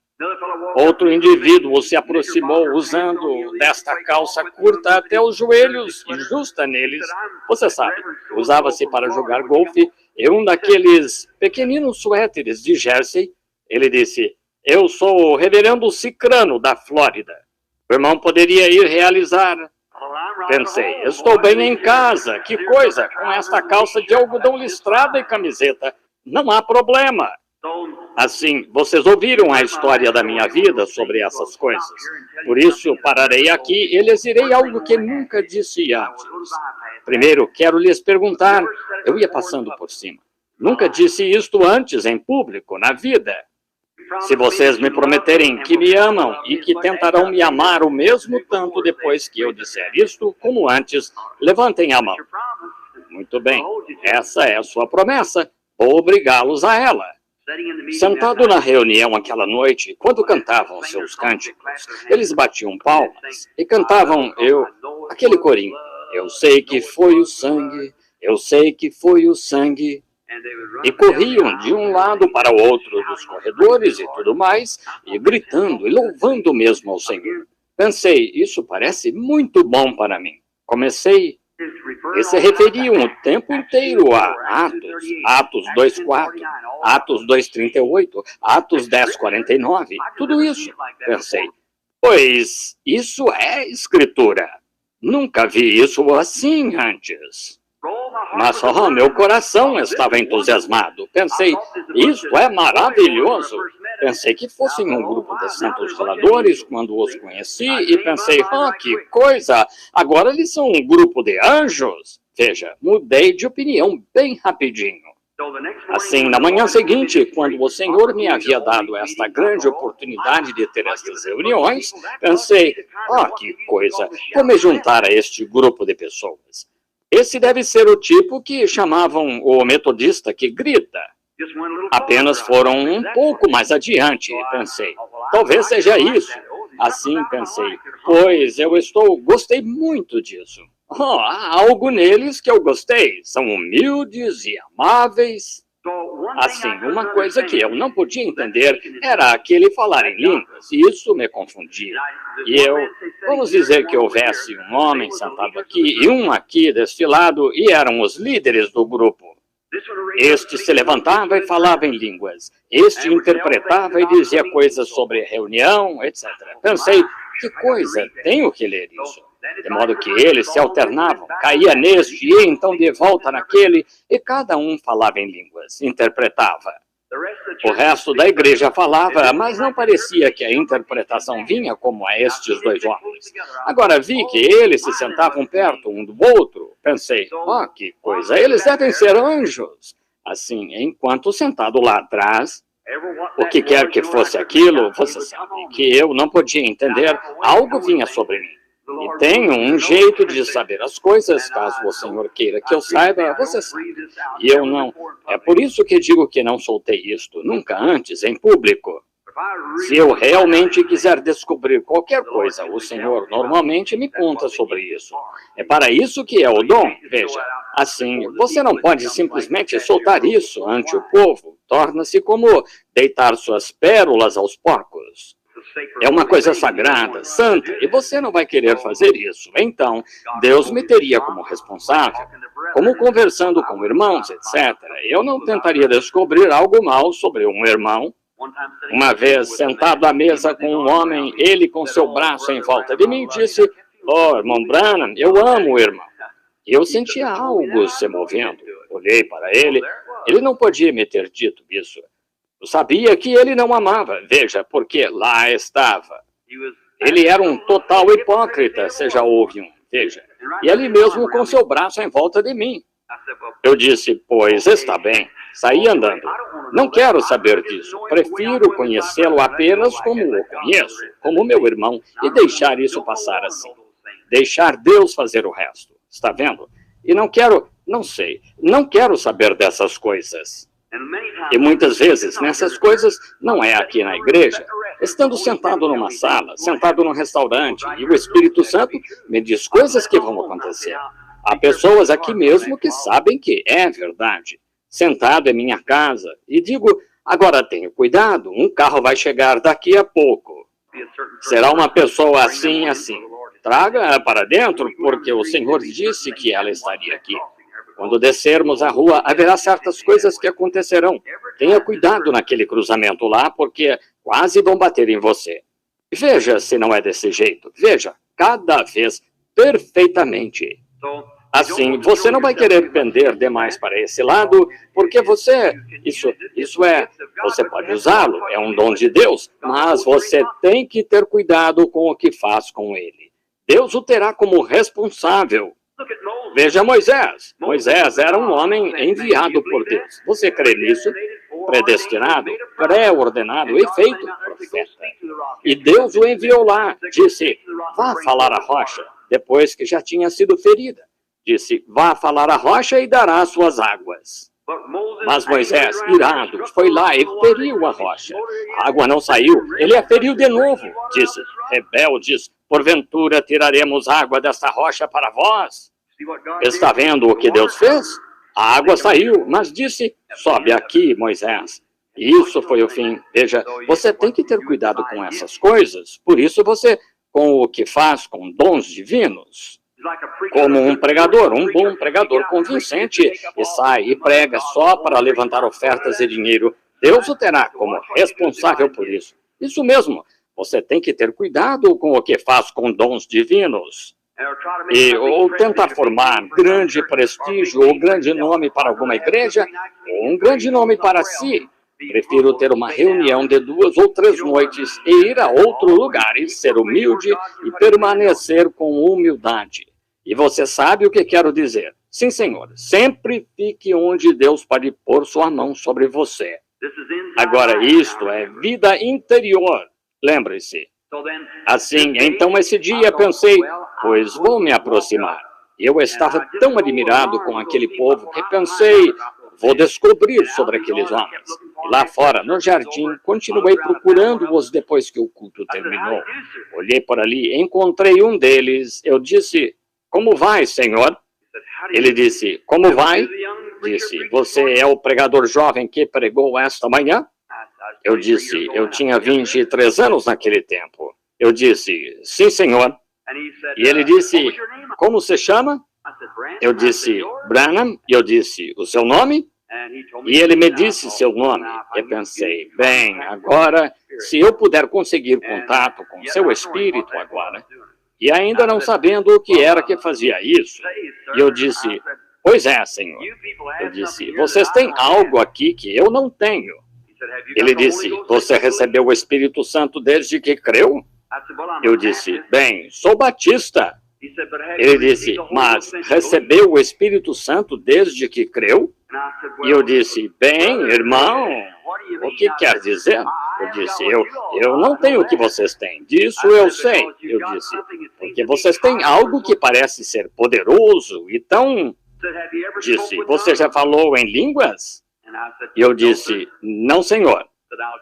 Outro indivíduo se aproximou usando desta calça curta até os joelhos e justa neles. Você sabe, usava-se para jogar golfe e um daqueles pequeninos suéteres de jersey. Ele disse, eu sou o reverendo Cicrano da Flórida. O irmão poderia ir realizar... Pensei, estou bem em casa, que coisa, com esta calça de algodão listrada e camiseta, não há problema. Assim, vocês ouviram a história da minha vida sobre essas coisas. Por isso, pararei aqui e lhes direi algo que nunca disse antes. Primeiro, quero lhes perguntar, eu ia passando por cima. Nunca disse isto antes em público, na vida. Se vocês me prometerem que me amam e que tentarão me amar o mesmo tanto depois que eu disser isto, como antes, levantem a mão. Muito bem, essa é a sua promessa. Vou obrigá-los a ela. Sentado na reunião aquela noite, quando cantavam seus cânticos, eles batiam palmas e cantavam aquele corinho. Eu sei que foi o sangue, eu sei que foi o sangue. E corriam de um lado para o outro dos corredores e tudo mais, e gritando e louvando mesmo ao Senhor. Pensei, isso parece muito bom para mim. Comecei, e se referiam o tempo inteiro a Atos 2:4, Atos 2:38, Atos 10:49, tudo isso. Pensei, pois isso é escritura. Nunca vi isso assim antes. Mas meu coração estava entusiasmado. Pensei, isto é maravilhoso. Pensei que fossem um grupo de santos zeladores quando os conheci e pensei, que coisa! Agora eles são um grupo de anjos. Veja, mudei de opinião bem rapidinho. Assim, na manhã seguinte, quando o Senhor me havia dado esta grande oportunidade de ter estas reuniões, pensei, que coisa, vou me juntar a este grupo de pessoas. Esse deve ser o tipo que chamavam o metodista que grita. Apenas foram um pouco mais adiante, pensei. Talvez seja isso. Assim pensei, pois gostei muito disso. Há algo neles que eu gostei. São humildes e amáveis. Assim, uma coisa que eu não podia entender era aquele falar em línguas, e isso me confundia. Vamos dizer que houvesse um homem sentado aqui e um aqui deste lado, e eram os líderes do grupo. Este se levantava e falava em línguas. Este interpretava e dizia coisas sobre reunião, etc. Pensei, que coisa, tenho que ler isso. De modo que eles se alternavam, caía neste e então de volta naquele, e cada um falava em línguas, interpretava. O resto da igreja falava, mas não parecia que a interpretação vinha como a estes dois homens. Agora vi que eles se sentavam perto um do outro. Pensei, que coisa, eles devem ser anjos. Assim, enquanto sentado lá atrás, o que quer que fosse aquilo, você sabe que eu não podia entender, algo vinha sobre mim. E tenho um jeito de saber as coisas, caso o Senhor queira que eu saiba, você sabe. E eu não. É por isso que digo que não soltei isto, nunca antes, em público. Se eu realmente quiser descobrir qualquer coisa, o Senhor normalmente me conta sobre isso. É para isso que é o dom, veja. Assim, você não pode simplesmente soltar isso ante o povo. Torna-se como deitar suas pérolas aos porcos. É uma coisa sagrada, santa, e você não vai querer fazer isso. Então, Deus me teria como responsável, como conversando com irmãos, etc. Eu não tentaria descobrir algo mal sobre um irmão. Uma vez, sentado à mesa com um homem, ele com seu braço em volta de mim disse, irmão Branham, eu amo o irmão. E eu sentia algo se movendo. Olhei para ele, ele não podia me ter dito isso. Eu sabia que ele não amava, veja, porque lá estava. Ele era um total hipócrita, você já ouve um, veja. E ele mesmo com seu braço em volta de mim. Eu disse, pois está bem, saí andando. Não quero saber disso, prefiro conhecê-lo apenas como o conheço, como meu irmão, e deixar isso passar assim. Deixar Deus fazer o resto, está vendo? E não quero saber dessas coisas. E muitas vezes, nessas coisas, não é aqui na igreja. Estando sentado numa sala, sentado num restaurante, e o Espírito Santo me diz coisas que vão acontecer. Há pessoas aqui mesmo que sabem que é verdade. Sentado em minha casa, e digo, agora tenha cuidado, um carro vai chegar daqui a pouco. Será uma pessoa assim, assim. Traga-a para dentro, porque o Senhor disse que ela estaria aqui. Quando descermos a rua, haverá certas coisas que acontecerão. Tenha cuidado naquele cruzamento lá, porque quase vão bater em você. Veja se não é desse jeito. Veja, cada vez perfeitamente. Assim, você não vai querer pender demais para esse lado, porque você pode usá-lo, é um dom de Deus, mas você tem que ter cuidado com o que faz com ele. Deus o terá como responsável. Veja Moisés. Moisés era um homem enviado por Deus. Você crê nisso? Predestinado, pré-ordenado e feito profeta. E Deus o enviou lá. Disse, vá falar à rocha, depois que já tinha sido ferida. Disse, vá falar à rocha e dará suas águas. Mas Moisés, irado, foi lá e feriu a rocha. A água não saiu, ele a feriu de novo. Disse, rebeldes, porventura tiraremos água desta rocha para vós? Está vendo o que Deus fez? A água saiu, mas disse, sobe aqui, Moisés. E isso foi o fim. Veja, você tem que ter cuidado com essas coisas. Por isso você, com o que faz com dons divinos, como um bom pregador convincente, e sai e prega só para levantar ofertas e dinheiro, Deus o terá como responsável por isso. Isso mesmo, você tem que ter cuidado com o que faz com dons divinos. Ou tentar formar grande prestígio ou grande nome para alguma igreja, ou um grande nome para si. Prefiro ter uma reunião de 2 ou 3 noites e ir a outro lugar e ser humilde e permanecer com humildade. E você sabe o que quero dizer. Sim, Senhor, sempre fique onde Deus pode pôr sua mão sobre você. Agora, isto é vida interior, lembre-se. Assim, então esse dia pensei, pois vou me aproximar. Eu estava tão admirado com aquele povo que pensei, vou descobrir sobre aqueles homens. E lá fora, no jardim, continuei procurando-os depois que o culto terminou. Olhei por ali, encontrei um deles. Eu disse, como vai, Senhor? Ele disse, como vai? Disse, você é o pregador jovem que pregou esta manhã? Eu disse, eu tinha 23 anos naquele tempo. Eu disse, sim, Senhor. E ele disse, como se chama? Eu disse, Branham. E eu disse, o seu nome? E ele me disse seu nome. Eu pensei, bem, agora, se eu puder conseguir contato com seu espírito agora, e ainda não sabendo o que era que fazia isso. E eu disse, pois é, Senhor. Eu disse, vocês têm algo aqui que eu não tenho. Ele disse, você recebeu o Espírito Santo desde que creu? Eu disse, bem, sou batista. Ele disse, mas recebeu o Espírito Santo desde que creu? E eu disse, bem, irmão, o que quer dizer? Eu disse, eu não tenho o que vocês têm. Disso eu sei. Eu disse, porque vocês têm algo que parece ser poderoso. Então, disse, você já falou em línguas? E eu disse, não, Senhor.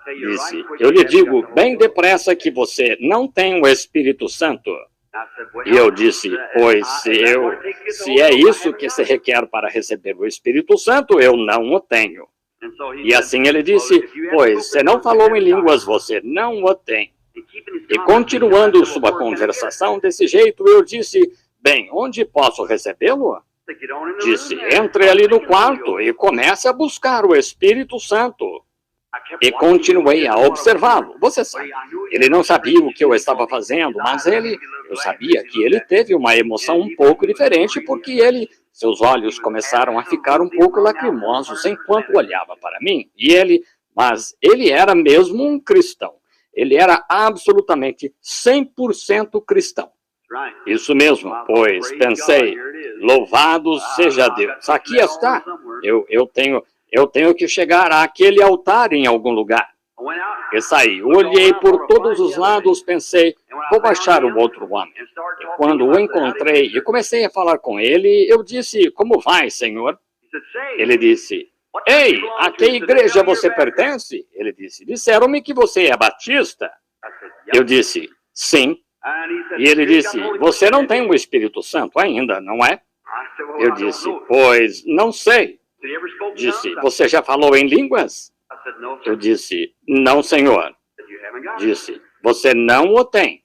Disse, eu lhe digo bem depressa que você não tem o Espírito Santo. E eu disse, pois se é isso que se requer para receber o Espírito Santo, eu não o tenho. E assim ele disse, pois se não falou em línguas, você não o tem. E continuando sua conversação desse jeito, eu disse, bem, onde posso recebê-lo? Disse, entre ali no quarto e comece a buscar o Espírito Santo. E continuei a observá-lo. Você sabe, ele não sabia o que eu estava fazendo, mas eu sabia que ele teve uma emoção um pouco diferente, porque seus olhos começaram a ficar um pouco lacrimosos enquanto olhava para mim. Mas ele era mesmo um cristão. Ele era absolutamente 100% cristão. Isso mesmo, pois pensei, louvado seja Deus. Aqui está, eu tenho que chegar àquele altar em algum lugar. E saí, olhei por todos os lados, pensei, vou achar o outro homem. E quando o encontrei e comecei a falar com ele, eu disse, como vai, Senhor? Ele disse, ei, a que igreja você pertence? Ele disse, disseram-me que você é batista. Eu disse, sim. E ele disse, você não tem o Espírito Santo ainda, não é? Eu disse, pois, não sei. Disse, você já falou em línguas? Eu disse, não, Senhor. Disse, você não o tem.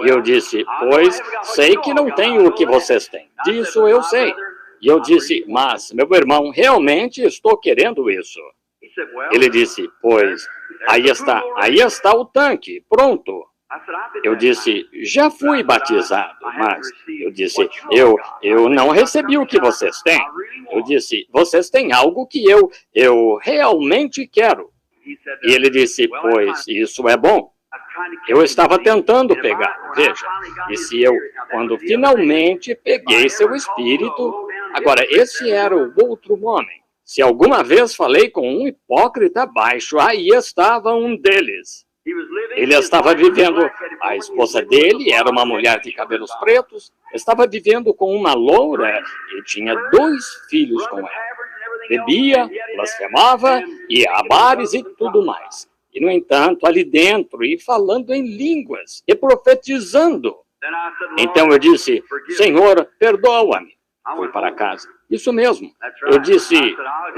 E eu disse, pois, sei que não tenho o que vocês têm. Disso eu sei. E eu disse, mas, meu irmão, realmente estou querendo isso. Ele disse, pois, aí está o tanque, pronto. Eu disse, já fui batizado, mas eu disse, eu não recebi o que vocês têm. Eu disse, vocês têm algo que eu realmente quero. E ele disse, pois, isso é bom. Eu estava tentando pegar, veja, e se quando finalmente peguei seu espírito, agora esse era o outro homem. Se alguma vez falei com um hipócrita baixo, aí estava um deles. Ele estava vivendo, a esposa dele era uma mulher de cabelos pretos, estava vivendo com uma loura e tinha 2 filhos com ela. Bebia, blasfemava, ia a bares e tudo mais. E, no entanto, ali dentro, e falando em línguas, e profetizando. Então eu disse, Senhor, perdoa-me. Fui para casa. Isso mesmo. Eu disse,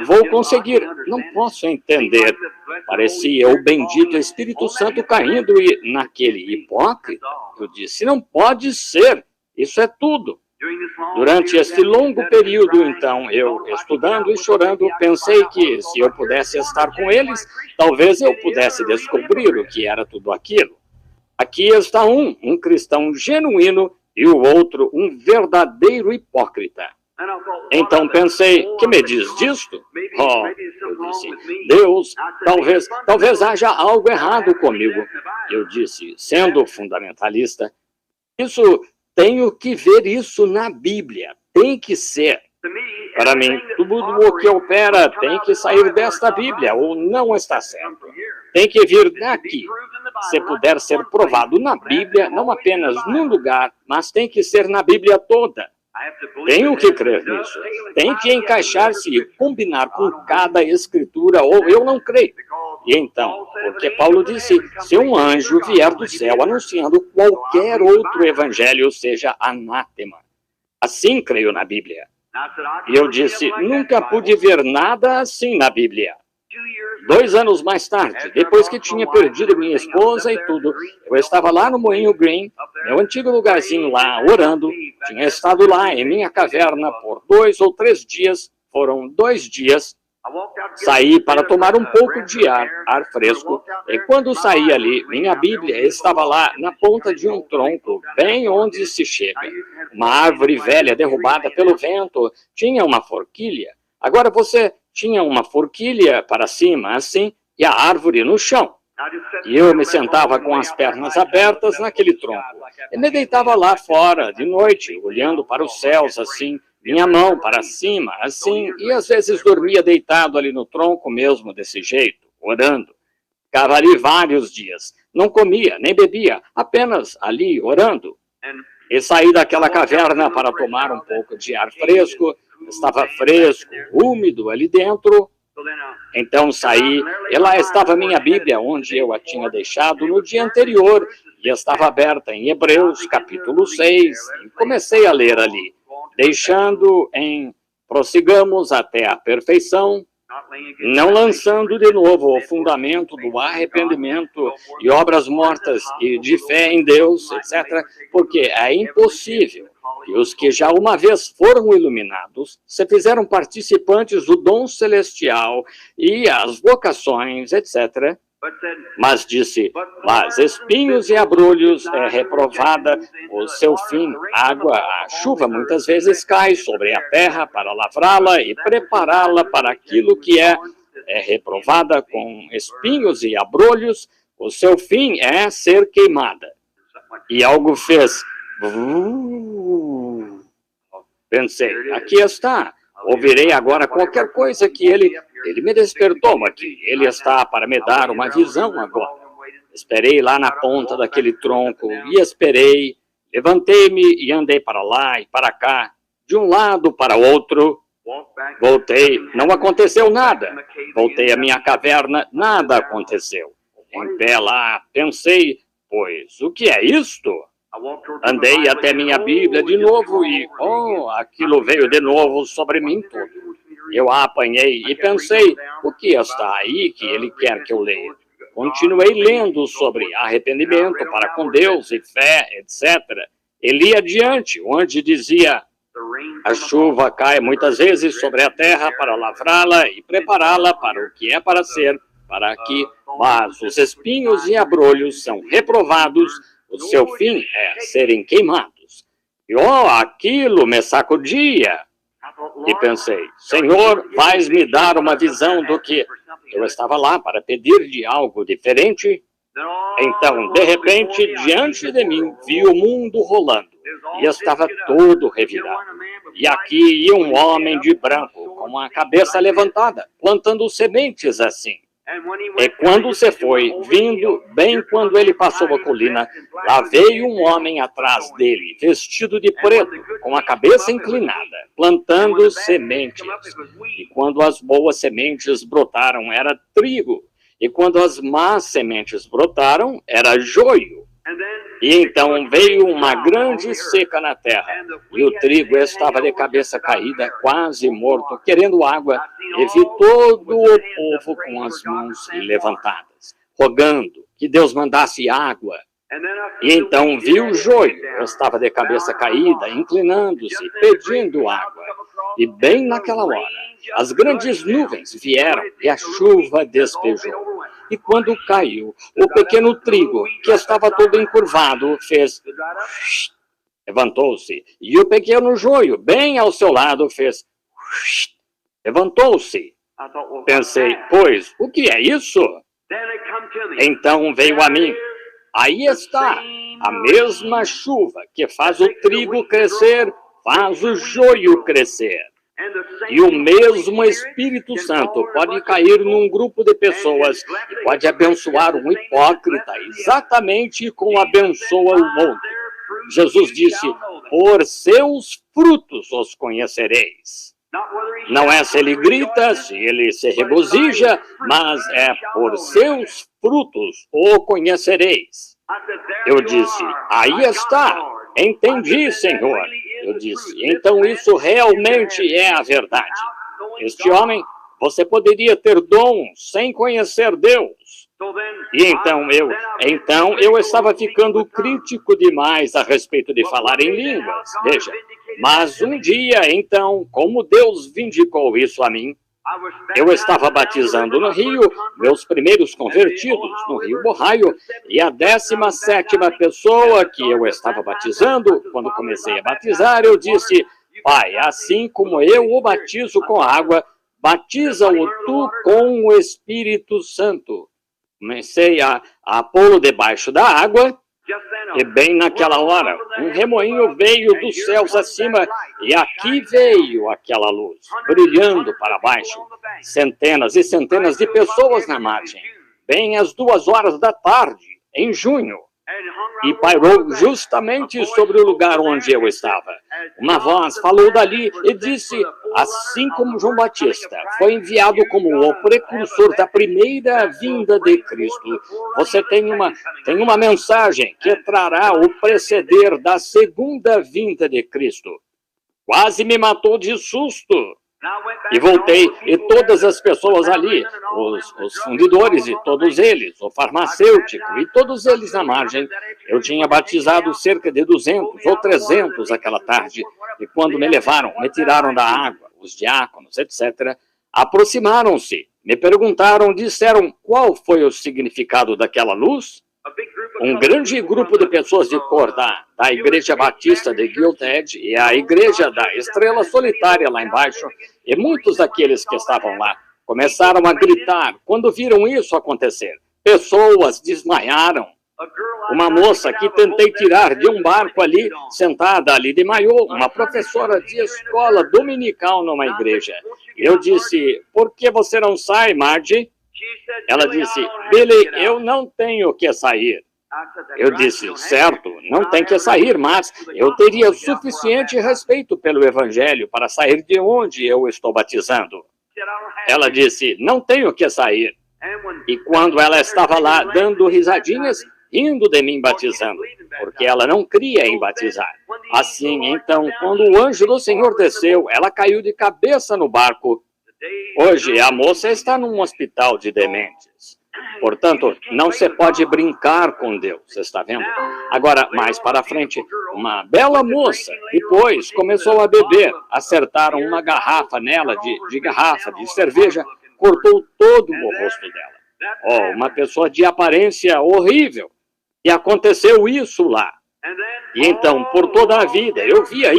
vou conseguir. Não posso entender. Parecia o bendito Espírito Santo caindo e naquele hipócrita. Eu disse, não pode ser. Isso é tudo. Durante este longo período, então, eu, estudando e chorando, pensei que se eu pudesse estar com eles, talvez eu pudesse descobrir o que era tudo aquilo. Aqui está um cristão genuíno, e o outro, um verdadeiro hipócrita. Então pensei, que me diz disto? Oh, eu disse, Deus, talvez haja algo errado comigo. Eu disse, sendo fundamentalista, tenho que ver isso na Bíblia. Tem que ser. Para mim, tudo o que opera tem que sair desta Bíblia, ou não está certo. Tem que vir daqui. Se puder ser provado na Bíblia, não apenas num lugar, mas tem que ser na Bíblia toda. Tenho que crer nisso. Tem que encaixar-se e combinar com cada escritura, ou eu não creio. E então, porque Paulo disse, se um anjo vier do céu anunciando qualquer outro evangelho, seja anátema. Assim creio na Bíblia. E eu disse, nunca pude ver nada assim na Bíblia. 2 anos mais tarde, depois que tinha perdido minha esposa e tudo, eu estava lá no Moinho Green, meu antigo lugarzinho lá, orando. Tinha estado lá em minha caverna por 2 ou 3 dias, foram 2 dias. Saí para tomar um pouco de ar fresco, e quando saí ali, minha Bíblia estava lá na ponta de um tronco, bem onde se chega. Uma árvore velha derrubada pelo vento tinha uma forquilha. Agora você tinha uma forquilha para cima, assim, e a árvore no chão. E eu me sentava com as pernas abertas naquele tronco. E me deitava lá fora, de noite, olhando para os céus, assim, minha mão para cima, assim, e às vezes dormia deitado ali no tronco mesmo, desse jeito, orando. Ficava ali vários dias. Não comia, nem bebia, apenas ali, orando. E saí daquela caverna para tomar um pouco de ar fresco. Estava fresco, úmido ali dentro. Então saí, e lá estava minha Bíblia, onde eu a tinha deixado no dia anterior, e estava aberta em Hebreus, capítulo 6, e comecei a ler ali, deixando em prossigamos até a perfeição, não lançando de novo o fundamento do arrependimento e obras mortas e de fé em Deus, etc., porque é impossível que os que já uma vez foram iluminados se fizeram participantes do dom celestial e as vocações, etc., mas disse, mas espinhos e abrolhos é reprovada o seu fim. A chuva muitas vezes cai sobre a terra para lavrá-la e prepará-la para aquilo que é reprovada com espinhos e abrolhos. O seu fim é ser queimada. E algo fez. Pensei, aqui está. Ouvirei agora qualquer coisa que ele me despertou aqui. Ele está para me dar uma visão agora. Esperei lá na ponta daquele tronco e esperei. Levantei-me e andei para lá e para cá, de um lado para o outro. Voltei, não aconteceu nada. Voltei à minha caverna, nada aconteceu. Em pé lá, pensei, pois, o que é isto? Andei até minha Bíblia de novo e, aquilo veio de novo sobre mim tudo. Eu a apanhei e pensei, o que está aí que ele quer que eu leia? Continuei lendo sobre arrependimento para com Deus e fé, etc. E li adiante, onde dizia, a chuva cai muitas vezes sobre a terra para lavrá-la e prepará-la para o que é para ser, mas os espinhos e abrolhos são reprovados. O seu fim é serem queimados. E, aquilo me sacudia. E pensei, Senhor, vais me dar uma visão do que eu estava lá para pedir de algo diferente? Então, de repente, diante de mim, vi o mundo rolando. E estava todo revirado. E aqui ia um homem de branco, com a cabeça levantada, plantando sementes assim. E quando se foi, vindo, bem quando ele passou a colina, lá veio um homem atrás dele, vestido de preto, com a cabeça inclinada, plantando sementes. E quando as boas sementes brotaram, era trigo. E quando as más sementes brotaram, era joio. E então veio uma grande seca na terra, e o trigo estava de cabeça caída, quase morto, querendo água, e vi todo o povo com as mãos levantadas, rogando que Deus mandasse água. E então vi o joio, estava de cabeça caída, inclinando-se, pedindo água. E bem naquela hora, as grandes nuvens vieram e a chuva despejou. E quando caiu, o pequeno trigo, que estava todo encurvado, fez... levantou-se. E o pequeno joio, bem ao seu lado, fez... levantou-se. Pensei, pois, o que é isso? Então veio a mim. Aí está, a mesma chuva que faz o trigo crescer, faz o joio crescer. E o mesmo Espírito Santo pode cair num grupo de pessoas e pode abençoar um hipócrita exatamente como abençoa o outro. Jesus disse, por seus frutos os conhecereis. Não é se ele grita, se ele se regozija, mas é por seus frutos o conhecereis. Eu disse, aí está, entendi, Senhor. Eu disse, então isso realmente é a verdade. Este homem, você poderia ter dom sem conhecer Deus. E então eu estava ficando crítico demais a respeito de falar em línguas. Veja, mas um dia, então, como Deus vindicou isso a mim, eu estava batizando no Rio, meus primeiros convertidos no Rio Ohio, e a 17ª pessoa que eu estava batizando, quando comecei a batizar, eu disse, Pai, assim como eu o batizo com água, batiza-o tu com o Espírito Santo. Comecei a pô-lo debaixo da água, e bem naquela hora, um remoinho veio dos céus acima, e aqui veio aquela luz, brilhando para baixo. Centenas e centenas de pessoas na margem, bem às 2 horas da tarde, em junho. E pairou justamente sobre o lugar onde eu estava. Uma voz falou dali e disse, assim como João Batista foi enviado como o precursor da primeira vinda de Cristo, você tem uma mensagem que trará o preceder da segunda vinda de Cristo. Quase me matou de susto. E voltei, e todas as pessoas ali, os fundidores e todos eles, o farmacêutico e todos eles na margem, eu tinha batizado cerca de 200 ou 300 aquela tarde, e quando me levaram, me tiraram da água, os diáconos, etc., aproximaram-se, me perguntaram, disseram qual foi o significado daquela luz. Um grande grupo de pessoas de cor da Igreja Batista de Guildhead e a Igreja da Estrela Solitária lá embaixo, e muitos daqueles que estavam lá começaram a gritar quando viram isso acontecer. Pessoas desmaiaram. Uma moça que tentei tirar de um barco ali, sentada ali de maiô, uma professora de escola dominical numa igreja. Eu disse, por que você não sai, Margie? Ela disse, Billy, eu não tenho que sair. Eu disse, certo, não tem que sair, mas eu teria suficiente respeito pelo Evangelho para sair de onde eu estou batizando. Ela disse, não tenho que sair. E quando ela estava lá dando risadinhas, rindo de mim batizando, porque ela não cria em batizar. Assim, então, quando o anjo do Senhor desceu, ela caiu de cabeça no barco. Hoje, a moça está num hospital de dementes. Portanto, não se pode brincar com Deus, está vendo? Agora, mais para frente, uma bela moça, depois começou a beber. Acertaram uma garrafa nela, de garrafa de cerveja, cortou todo o rosto dela. Oh, uma pessoa de aparência horrível. E aconteceu isso lá. E então, por toda a vida, eu via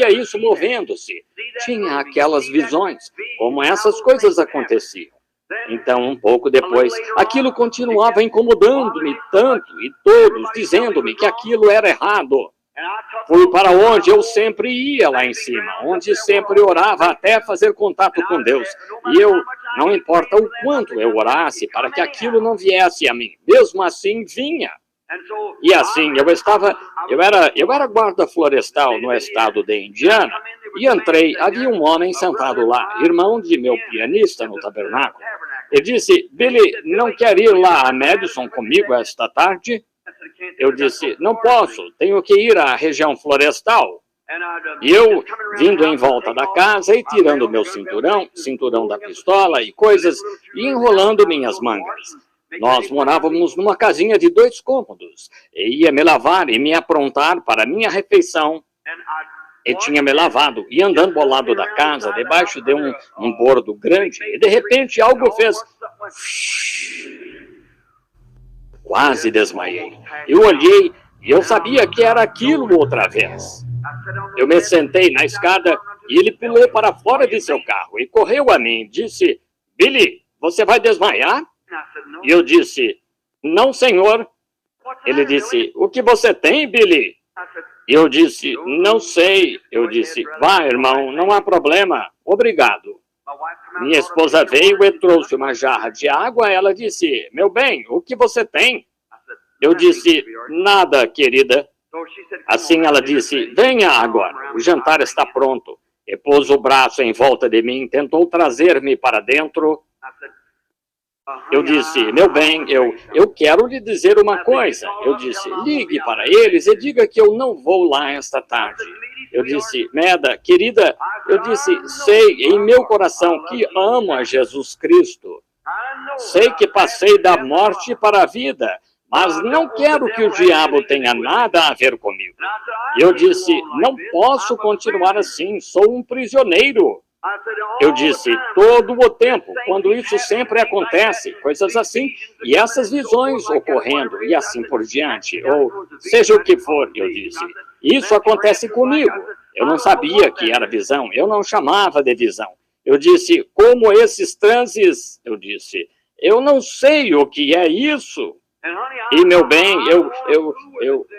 isso movendo-se. Tinha aquelas visões, como essas coisas aconteciam. Então, um pouco depois, aquilo continuava incomodando-me tanto, e todos dizendo-me que aquilo era errado. Fui para onde eu sempre ia lá em cima, onde sempre orava até fazer contato com Deus. E eu, não importa o quanto eu orasse para que aquilo não viesse a mim, mesmo assim vinha. E assim, eu era guarda florestal no estado de Indiana, e entrei, havia um homem sentado lá, irmão de meu pianista no tabernáculo. Ele disse, Billy, não quer ir lá a Madison comigo esta tarde? Eu disse, não posso, tenho que ir à região florestal. E eu, vindo em volta da casa e tirando meu cinturão da pistola e coisas, e enrolando minhas mangas. Nós morávamos numa casinha de 2 cômodos, e ia me lavar e me aprontar para a minha refeição. E tinha me lavado, e andando ao lado da casa, debaixo de um bordo grande, e de repente algo fez... Quase desmaiei. Eu olhei, e eu sabia que era aquilo outra vez. Eu me sentei na escada, e ele pulou para fora de seu carro, e correu a mim, disse... Billy, você vai desmaiar? E eu disse, não, senhor. Ele disse, o que você tem, Billy? E eu disse, não sei. Eu disse, vá, irmão, não há problema. Obrigado. Minha esposa veio e trouxe uma jarra de água. Ela disse, meu bem, o que você tem? Eu disse, nada, querida. Assim ela disse, venha agora, o jantar está pronto. E pôs o braço em volta de mim, tentou trazer-me para dentro. Eu disse, meu bem, eu quero lhe dizer uma coisa. Eu disse, ligue para eles e diga que eu não vou lá esta tarde. Eu disse, Meda, querida, eu disse, sei em meu coração que amo a Jesus Cristo. Sei que passei da morte para a vida, mas não quero que o diabo tenha nada a ver comigo. Eu disse, não posso continuar assim, sou um prisioneiro. Eu disse, todo o tempo, quando isso sempre acontece, coisas assim, e essas visões ocorrendo, e assim por diante, ou seja o que for, eu disse, isso acontece comigo. Eu não sabia que era visão, eu não chamava de visão. Eu disse, como esses transes, eu disse, eu não sei o que é isso. E, meu bem,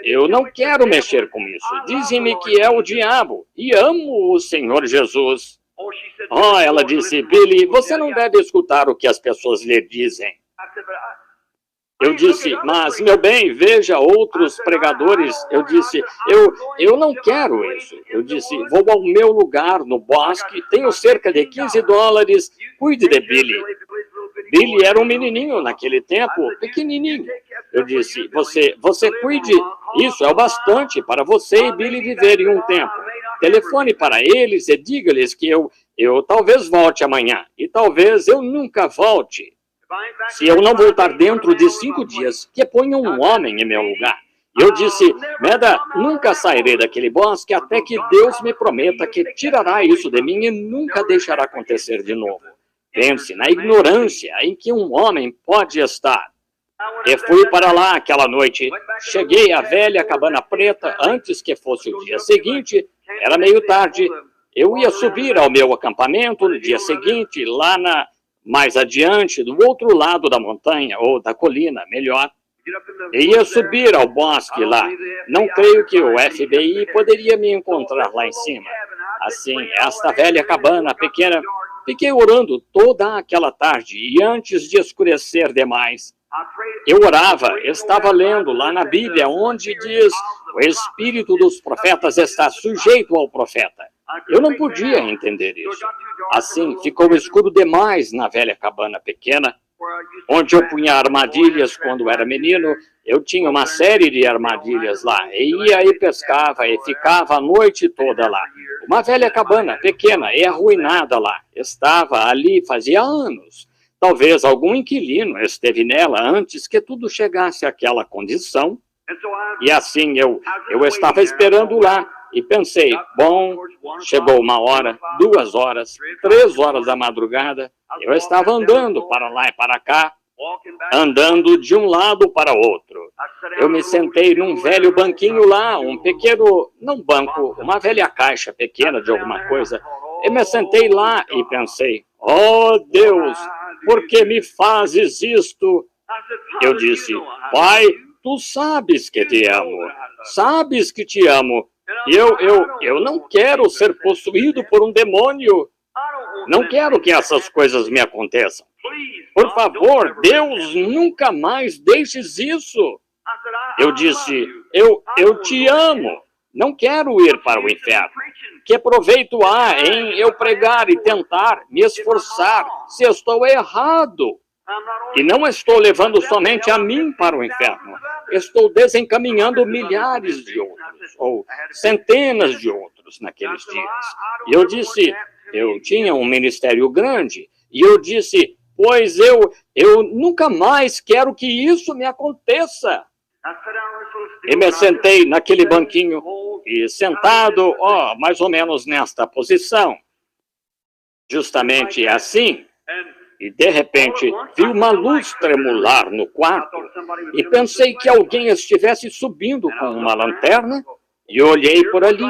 eu não quero mexer com isso. Dizem-me que é o diabo, e amo o Senhor Jesus. Oh, ela disse, Billy, você não deve escutar o que as pessoas lhe dizem. Eu disse, mas, meu bem, veja outros pregadores. Eu disse, eu não quero isso. Eu disse, vou ao meu lugar no bosque, tenho cerca de $15, cuide de Billy. Billy era um menininho naquele tempo, pequenininho. Eu disse, você cuide, isso é o bastante para você e Billy viverem um tempo. Telefone para eles e diga-lhes que eu talvez volte amanhã, e talvez eu nunca volte. Se eu não voltar dentro de 5 dias, que ponham um homem em meu lugar. Eu disse, Meda, nunca sairei daquele bosque até que Deus me prometa que tirará isso de mim e nunca deixará acontecer de novo. Pense na ignorância em que um homem pode estar. E fui para lá aquela noite. Cheguei à velha cabana preta antes que fosse o dia seguinte. Era meio tarde. Eu ia subir ao meu acampamento no dia seguinte, lá mais adiante, do outro lado da montanha, ou da colina, melhor. E ia subir ao bosque lá. Não creio que o FBI poderia me encontrar lá em cima. Assim, esta velha cabana pequena, fiquei orando toda aquela tarde, e antes de escurecer demais, eu orava, estava lendo lá na Bíblia, onde diz, o espírito dos profetas está sujeito ao profeta. Eu não podia entender isso. Assim, ficou escuro demais na velha cabana pequena, onde eu punha armadilhas quando era menino. Eu tinha uma série de armadilhas lá, e ia e pescava, e ficava a noite toda lá. Uma velha cabana pequena e arruinada lá. Estava ali fazia anos. Talvez algum inquilino esteve nela antes que tudo chegasse àquela condição. E assim eu estava esperando lá. E pensei, bom, chegou 1 hora, 2 horas, 3 horas da madrugada. Eu estava andando para lá e para cá, andando de um lado para o outro. Eu me sentei num velho banquinho lá, um pequeno, não banco, uma velha caixa pequena de alguma coisa. Eu me sentei lá e pensei, oh Deus, por que me fazes isto? Eu disse, Pai, tu sabes que te amo, sabes que te amo. Eu não quero ser possuído por um demônio. Não quero que essas coisas me aconteçam. Por favor, Deus, nunca mais deixes isso. Eu disse, eu te amo. Não quero ir para o inferno. Que proveito há em eu pregar e tentar me esforçar se estou errado? E não estou levando somente a mim para o inferno. Estou desencaminhando milhares de outros, ou centenas de outros naqueles dias. E eu disse, eu tinha um ministério grande, e eu disse, pois eu nunca mais quero que isso me aconteça. E me sentei naquele banquinho, e sentado, mais ou menos nesta posição, justamente assim, e de repente vi uma luz tremular no quarto, e pensei que alguém estivesse subindo com uma lanterna, e olhei por ali,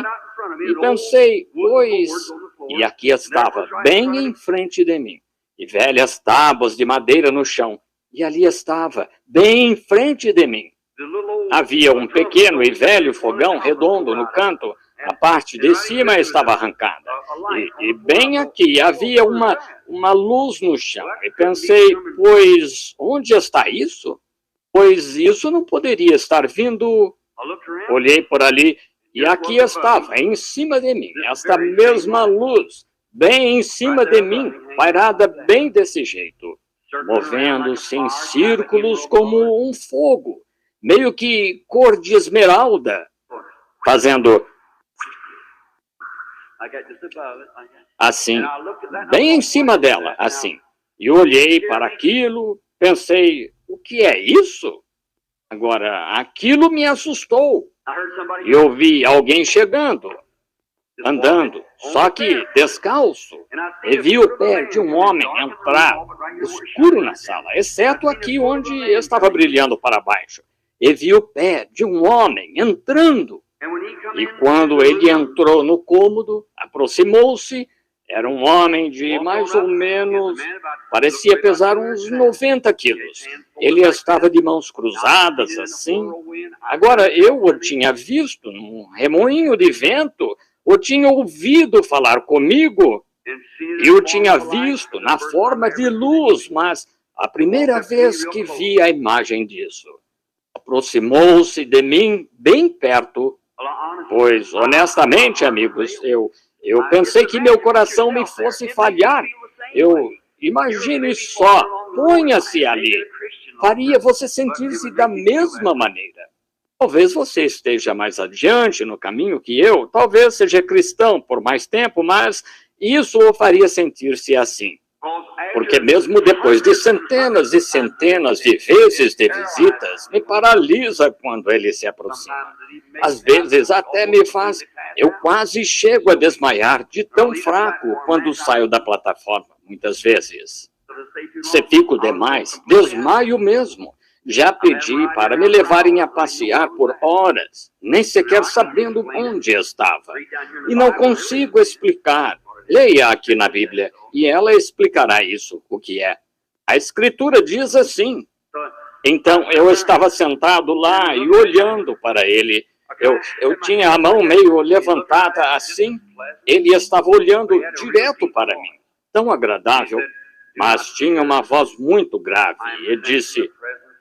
e pensei, pois, e aqui estava, bem em frente de mim, e velhas tábuas de madeira no chão. E ali estava, bem em frente de mim. Havia um pequeno e velho fogão redondo no canto. A parte de cima estava arrancada. E bem aqui havia uma luz no chão. E pensei, pois onde está isso? Pois isso não poderia estar vindo. Olhei por ali e aqui estava, em cima de mim, esta mesma luz, bem em cima de mim, pairada bem desse jeito, movendo-se em círculos como um fogo, meio que cor de esmeralda, fazendo assim, bem em cima dela, assim. E olhei para aquilo, pensei, o que é isso? Agora, aquilo me assustou. E ouvi alguém chegando, andando, só que descalço. E vi o pé de um homem entrar escuro na sala, exceto aqui onde estava brilhando para baixo. E vi o pé de um homem entrando. E quando ele entrou no cômodo, aproximou-se. Era um homem de mais ou menos, parecia pesar uns 90 quilos. Ele estava de mãos cruzadas, assim. Agora, eu o tinha visto num remoinho de vento, o tinha ouvido falar comigo, e o tinha visto na forma de luz, mas a primeira vez que vi a imagem disso, aproximou-se de mim bem perto, pois, honestamente, amigos, eu pensei que meu coração me fosse falhar. Imagine só, ponha-se ali. Faria você sentir-se da mesma maneira. Talvez você esteja mais adiante no caminho que eu, talvez seja cristão por mais tempo, mas isso o faria sentir-se assim. Porque mesmo depois de centenas e centenas de vezes de visitas, me paralisa quando ele se aproxima. Às vezes até me faz... Eu quase chego a desmaiar de tão fraco quando saio da plataforma, muitas vezes. Se fico demais, desmaio mesmo. Já pedi para me levarem a passear por horas, nem sequer sabendo onde estava. E não consigo explicar. Leia aqui na Bíblia, e ela explicará isso, o que é. A Escritura diz assim. Então, eu estava sentado lá e olhando para ele. Eu tinha a mão meio levantada assim. Ele estava olhando direto para mim. Tão agradável, mas tinha uma voz muito grave. E disse,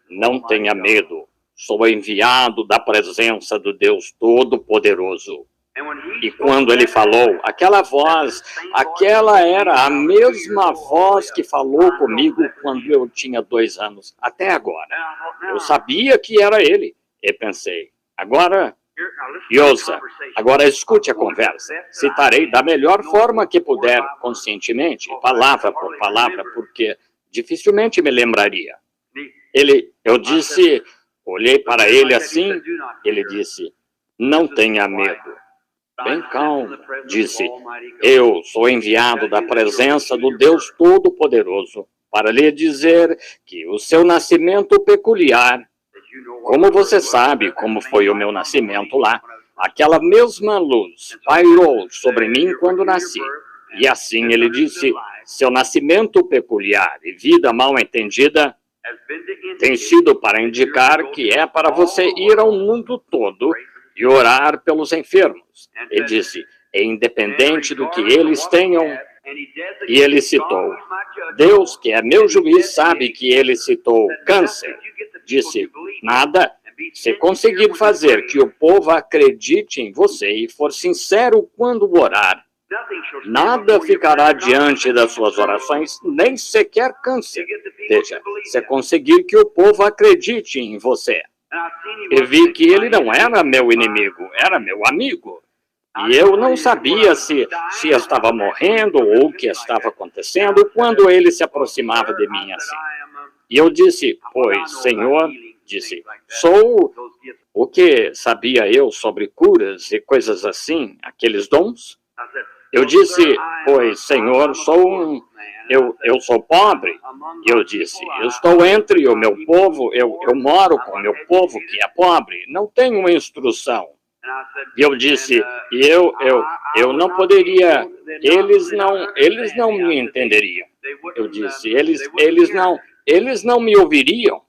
não tenha medo. Sou enviado da presença do Deus Todo-Poderoso. E quando ele falou, aquela era a mesma voz que falou comigo quando eu tinha 2 anos, até agora. Eu sabia que era ele, e pensei, agora, e ouça, agora escute a conversa. Citarei da melhor forma que puder, conscientemente, palavra por palavra, porque dificilmente me lembraria. Eu disse, olhei para ele assim, ele disse, não tenha medo. Bem calmo, disse, eu sou enviado da presença do Deus Todo-Poderoso para lhe dizer que o seu nascimento peculiar, como você sabe como foi o meu nascimento lá, aquela mesma luz pairou sobre mim quando nasci. E assim ele disse, seu nascimento peculiar e vida mal entendida tem sido para indicar que é para você ir ao mundo todo e orar pelos enfermos. Ele disse, independente do que eles tenham, e ele citou, Deus, que é meu juiz, sabe que ele citou câncer. Disse, nada, se conseguir fazer que o povo acredite em você e for sincero quando orar, nada ficará diante das suas orações, nem sequer câncer. Veja, se conseguir que o povo acredite em você. E vi que ele não era meu inimigo, era meu amigo. E eu não sabia se estava morrendo ou o que estava acontecendo quando ele se aproximava de mim assim. E eu disse, pois, Senhor, disse, sou o que sabia eu sobre curas e coisas assim, aqueles dons? Eu disse, pois, Senhor, eu sou pobre. Eu disse, eu estou entre o meu povo, eu moro com o meu povo que é pobre, não tenho instrução. E eu disse, eu não poderia, eles não me entenderiam. Eu disse, eles não me ouviriam.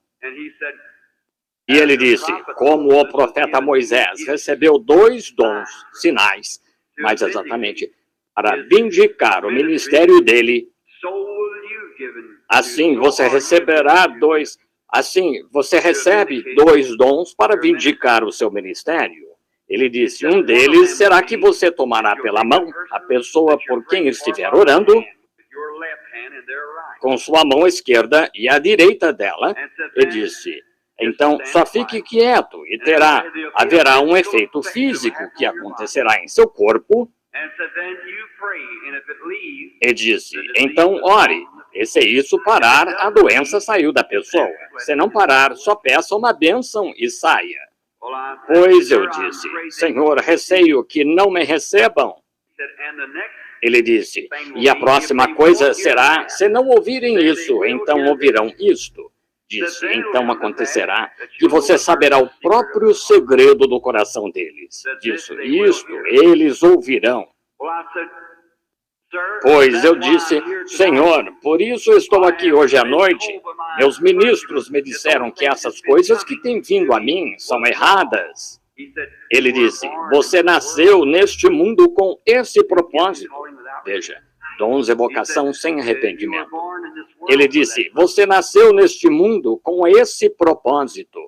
E ele disse, como o profeta Moisés recebeu 2 dons, sinais, mais exatamente, para vindicar o ministério dele, assim você receberá 2, assim você recebe 2 dons para vindicar o seu ministério. Ele disse, um deles será que você tomará pela mão a pessoa por quem estiver orando, com sua mão esquerda e a direita dela, e disse, então só fique quieto e haverá um efeito físico que acontecerá em seu corpo. E disse, então ore, e se isso parar, a doença saiu da pessoa. Se não parar, só peça uma bênção e saia. Pois eu disse, Senhor, receio que não me recebam. Ele disse, e a próxima coisa será, se não ouvirem isso, então ouvirão isto. Disse, então acontecerá que você saberá o próprio segredo do coração deles. Disse, isto eles ouvirão. Pois eu disse, Senhor, por isso eu estou aqui hoje à noite. Meus ministros me disseram que essas coisas que têm vindo a mim são erradas. Ele disse, você nasceu neste mundo com esse propósito. Veja, dons e vocação sem arrependimento. Ele disse, você nasceu neste mundo com esse propósito.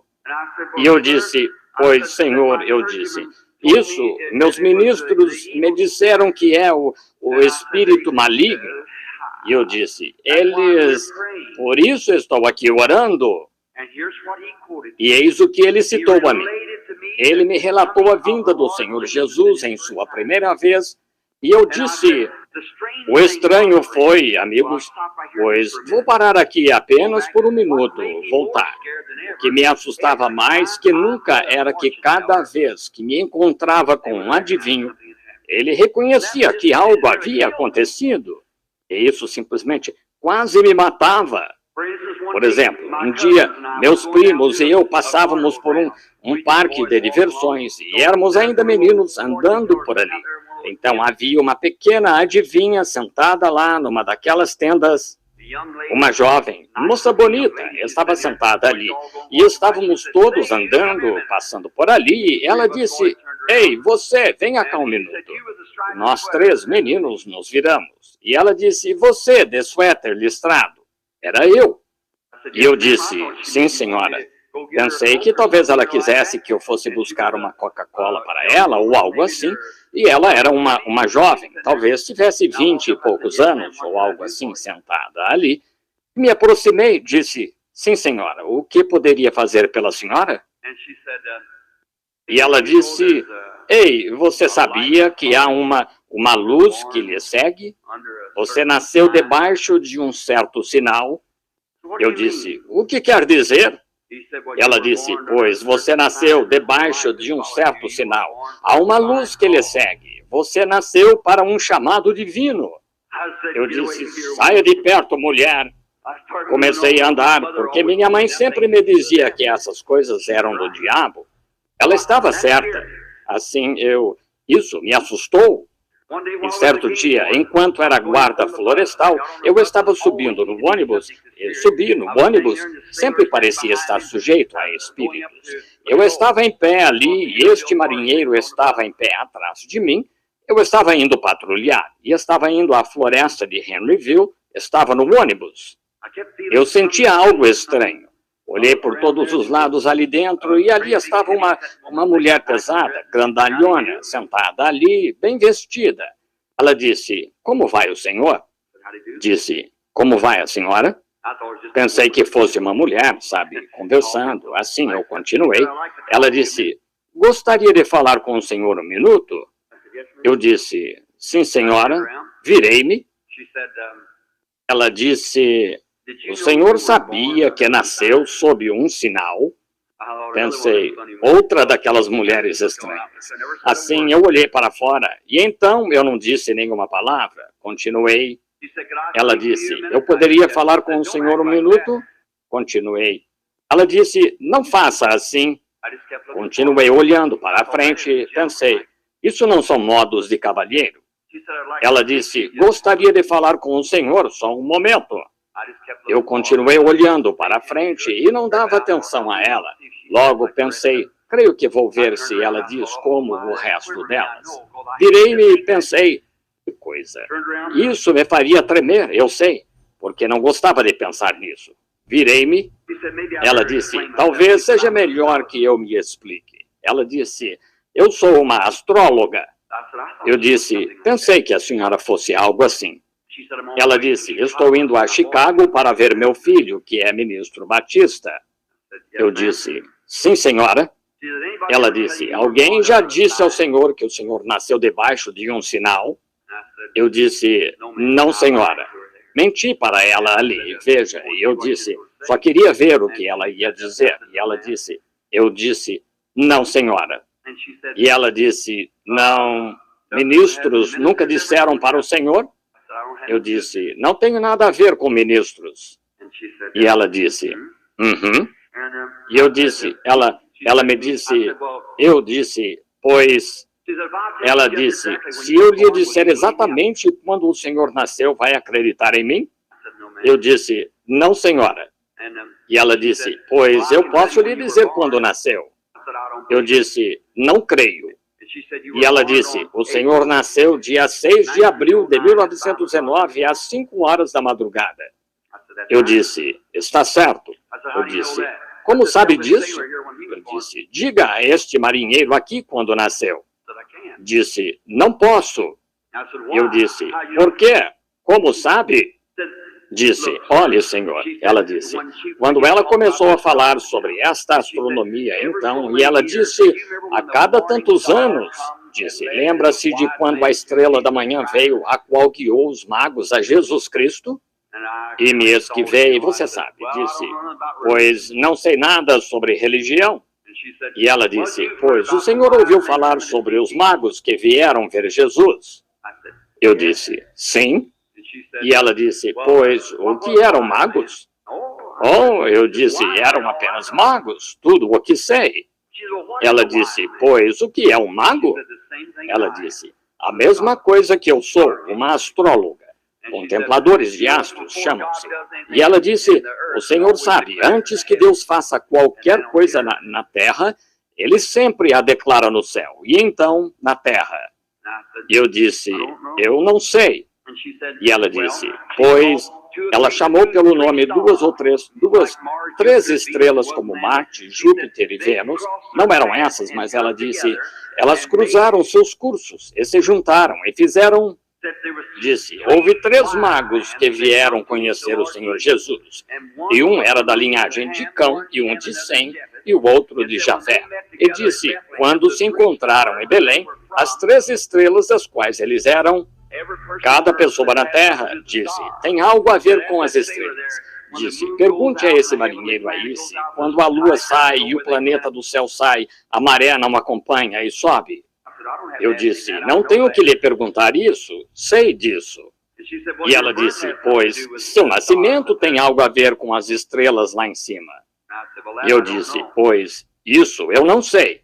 E eu disse, pois Senhor, eu disse, isso, meus ministros me disseram que é o espírito maligno. E eu disse, por isso estou aqui orando. E eis o que ele citou a mim. Ele me relatou a vinda do Senhor Jesus em sua primeira vez. E eu disse, o estranho foi, amigos, pois vou parar aqui apenas por um minuto, voltar. O que me assustava mais que nunca era que cada vez que me encontrava com um adivinho, ele reconhecia que algo havia acontecido. E isso simplesmente quase me matava. Por exemplo, um dia, meus primos e eu passávamos por um parque de diversões e éramos ainda meninos andando por ali. Então havia uma pequena adivinha sentada lá numa daquelas tendas. Uma jovem, moça bonita, estava sentada ali. E estávamos todos andando, passando por ali. E ela disse, ei, você, venha cá um minuto. Nós 3 meninos nos viramos. E ela disse, você, de suéter listrado? Era eu. E eu disse, sim, senhora. Pensei que talvez ela quisesse que eu fosse buscar uma Coca-Cola para ela ou algo assim. E ela era uma jovem, talvez tivesse 20 e poucos anos ou algo assim, sentada ali. Me aproximei, disse, sim, senhora, o que poderia fazer pela senhora? E ela disse, ei, você sabia que há uma luz que lhe segue? Você nasceu debaixo de um certo sinal. Eu disse, o que quer dizer? Ela disse, pois você nasceu debaixo de um certo sinal. Há uma luz que lhe segue. Você nasceu para um chamado divino. Eu disse, saia de perto, mulher. Comecei a andar, porque minha mãe sempre me dizia que essas coisas eram do diabo. Ela estava certa. Assim, isso me assustou. E certo dia, enquanto era guarda florestal, eu estava subindo no ônibus, e subir no ônibus sempre parecia estar sujeito a espíritos. Eu estava em pé ali, e este marinheiro estava em pé atrás de mim. Eu estava indo patrulhar, e estava indo à floresta de Henryville, estava no ônibus. Eu sentia algo estranho. Olhei por todos os lados ali dentro e ali estava uma mulher pesada, grandalhona, sentada ali, bem vestida. Ela disse, como vai o senhor? Disse, como vai a senhora? Pensei que fosse uma mulher, sabe, conversando. Assim eu continuei. Ela disse, gostaria de falar com o senhor um minuto? Eu disse, sim, senhora. Virei-me. Ela disse, o senhor sabia que nasceu sob um sinal? Pensei, outra daquelas mulheres estranhas. Assim, eu olhei para fora, e então eu não disse nenhuma palavra. Continuei. Ela disse, eu poderia falar com o senhor um minuto? Continuei. Ela disse, não faça assim. Continuei olhando para a frente e pensei, isso não são modos de cavalheiro. Ela disse, gostaria de falar com o senhor só um momento. Eu continuei olhando para a frente e não dava atenção a ela. Logo pensei, creio que vou ver se ela diz como o resto delas. Virei-me e pensei, que coisa. Isso me faria tremer, eu sei, porque não gostava de pensar nisso. Virei-me. Ela disse, talvez seja melhor que eu me explique. Ela disse, eu sou uma astróloga. Eu disse, pensei que a senhora fosse algo assim. Ela disse, estou indo a Chicago para ver meu filho, que é ministro batista. Eu disse, sim, senhora. Ela disse, alguém já disse ao senhor que o senhor nasceu debaixo de um sinal? Eu disse, não, senhora. Menti para ela ali, veja, e eu disse, só queria ver o que ela ia dizer. E ela disse, eu disse, não, senhora. E ela disse, não, ministros nunca disseram para o senhor? Eu disse, não tenho nada a ver com ministros. E ela disse, E eu disse, ela me disse, eu disse, pois, ela disse, se eu lhe disser exatamente quando o senhor nasceu, vai acreditar em mim? Eu disse, não, senhora. E ela disse, pois eu posso lhe dizer quando nasceu. Eu disse, não creio. E ela disse, o senhor nasceu dia 6 de abril de 1909, às 5 horas da madrugada. Eu disse, está certo. Eu disse, como sabe disso? Eu disse, diga a este marinheiro aqui quando nasceu. Disse, não posso. Eu disse, por quê? Como sabe? Disse, olhe, senhor, ela disse, quando ela começou a falar sobre esta astronomia, então, e ela disse, a cada tantos anos, disse, lembra-se de quando a estrela da manhã veio, a qual guiou os magos a Jesus Cristo? E me esquivei, você sabe, disse, pois não sei nada sobre religião. E ela disse, pois o senhor ouviu falar sobre os magos que vieram ver Jesus? Eu disse, sim. E ela disse, pois, o que eram magos? Oh, eu disse, eram apenas magos, tudo o que sei. Ela disse, pois, o que é um mago? Ela disse, a mesma coisa que eu sou, uma astróloga. Contempladores de astros, chamam-se. E ela disse, o senhor sabe, antes que Deus faça qualquer coisa na terra, ele sempre a declara no céu, e então na terra. E eu disse, eu não sei. E ela disse, pois, ela chamou pelo nome três estrelas como Marte, Júpiter e Vênus. Não eram essas, mas ela disse, elas cruzaram seus cursos e se juntaram e fizeram... Disse, houve 3 magos que vieram conhecer o Senhor Jesus. E um era da linhagem de Cão, e um de Sem, e o outro de Jafé. E disse, quando se encontraram em Belém, as 3 estrelas das quais eles eram... Cada pessoa na terra, disse, tem algo a ver com as estrelas. Disse, pergunte a esse marinheiro aí se, quando a lua sai e o planeta do céu sai, a maré não acompanha e sobe. Eu disse, não tenho que lhe perguntar isso, sei disso. E ela disse, pois, seu nascimento tem algo a ver com as estrelas lá em cima. E eu disse, pois, isso eu não sei.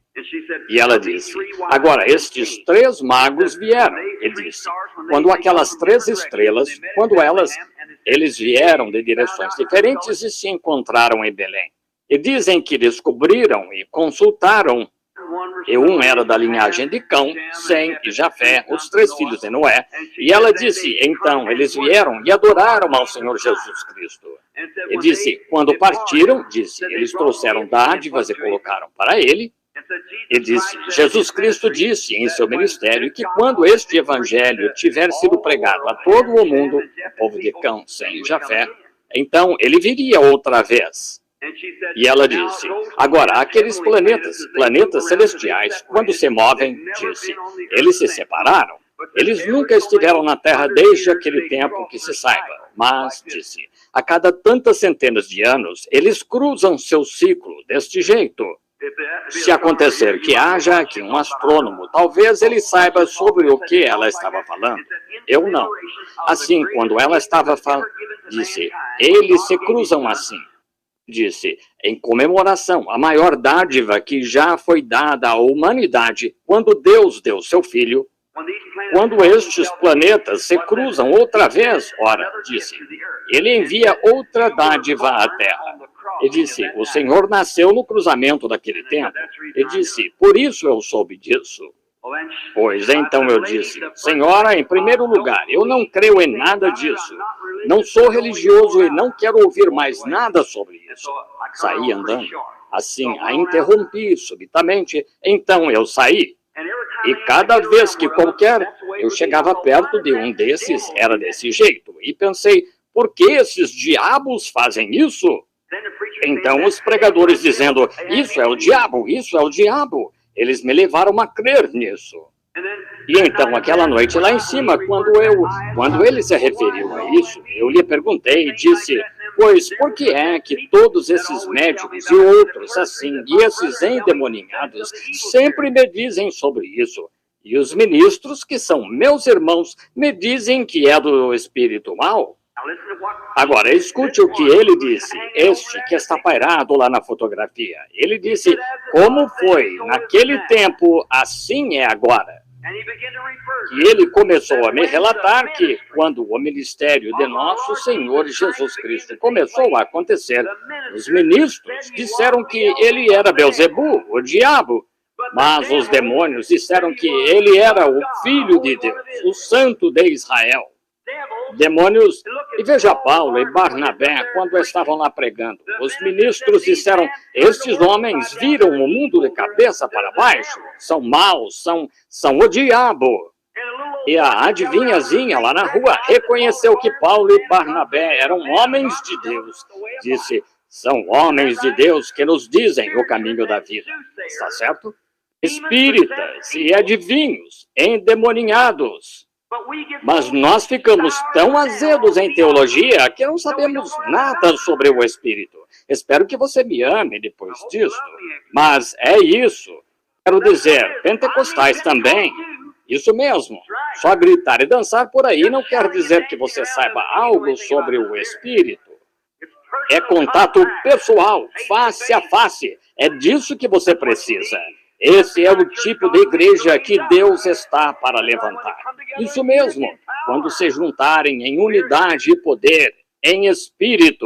E ela disse, agora estes 3 magos vieram. E disse, quando aquelas 3 estrelas, eles vieram de direções diferentes e se encontraram em Belém. E dizem que descobriram e consultaram. E um era da linhagem de Cão, Sem e Jafé, os 3 filhos de Noé. E ela disse, então eles vieram e adoraram ao Senhor Jesus Cristo. E disse, quando partiram, disse, eles trouxeram dádivas e colocaram para ele. E disse, Jesus Cristo disse em seu ministério que quando este evangelho tiver sido pregado a todo o mundo, o povo de Cão, Sem e Jafé, então ele viria outra vez. E ela disse, agora, aqueles planetas celestiais, quando se movem, disse, eles se separaram. Eles nunca estiveram na Terra desde aquele tempo que se saiba. Mas, disse, a cada tantas centenas de anos, eles cruzam seu ciclo deste jeito. Se acontecer que haja aqui um astrônomo, talvez ele saiba sobre o que ela estava falando. Eu não. Assim, quando ela estava falando, disse, eles se cruzam assim. Disse, em comemoração à maior dádiva que já foi dada à humanidade, quando Deus deu seu Filho, quando estes planetas se cruzam outra vez, ora, disse, ele envia outra dádiva à Terra. E disse, o Senhor nasceu no cruzamento daquele tempo. E disse, por isso eu soube disso. Pois então eu disse, Senhora, em primeiro lugar, eu não creio em nada disso. Não sou religioso e não quero ouvir mais nada sobre isso. Saí andando. Assim, a interrompi subitamente, então eu saí. E cada vez que eu chegava perto de um desses, era desse jeito. E pensei, por que esses diabos fazem isso? Então os pregadores dizendo, isso é o diabo, isso é o diabo. Eles me levaram a crer nisso. E então, aquela noite lá em cima, quando ele se referiu a isso, eu lhe perguntei e disse, pois por que é que todos esses médicos e outros assim, e esses endemoninhados, sempre me dizem sobre isso? E os ministros, que são meus irmãos, me dizem que é do espírito mau? Agora, escute o que ele disse, este que está pairado lá na fotografia. Ele disse, como foi naquele tempo, assim é agora. E ele começou a me relatar que, quando o ministério de nosso Senhor Jesus Cristo começou a acontecer, os ministros disseram que ele era Belzebu, o diabo, mas os demônios disseram que ele era o Filho de Deus, o Santo de Israel. Demônios, e veja Paulo e Barnabé quando estavam lá pregando. Os ministros disseram, estes homens viram o mundo de cabeça para baixo, são maus, são o diabo. E a adivinhazinha lá na rua reconheceu que Paulo e Barnabé eram homens de Deus. Disse, são homens de Deus que nos dizem o caminho da vida. Está certo? Espíritas e adivinhos, endemoninhados. Mas nós ficamos tão azedos em teologia que não sabemos nada sobre o Espírito. Espero que você me ame depois disso. Mas é isso. Quero dizer, pentecostais também. Isso mesmo. Só gritar e dançar por aí não quer dizer que você saiba algo sobre o Espírito. É contato pessoal, face a face. É disso que você precisa. Esse é o tipo de igreja que Deus está para levantar. Isso mesmo, quando se juntarem em unidade e poder, em espírito.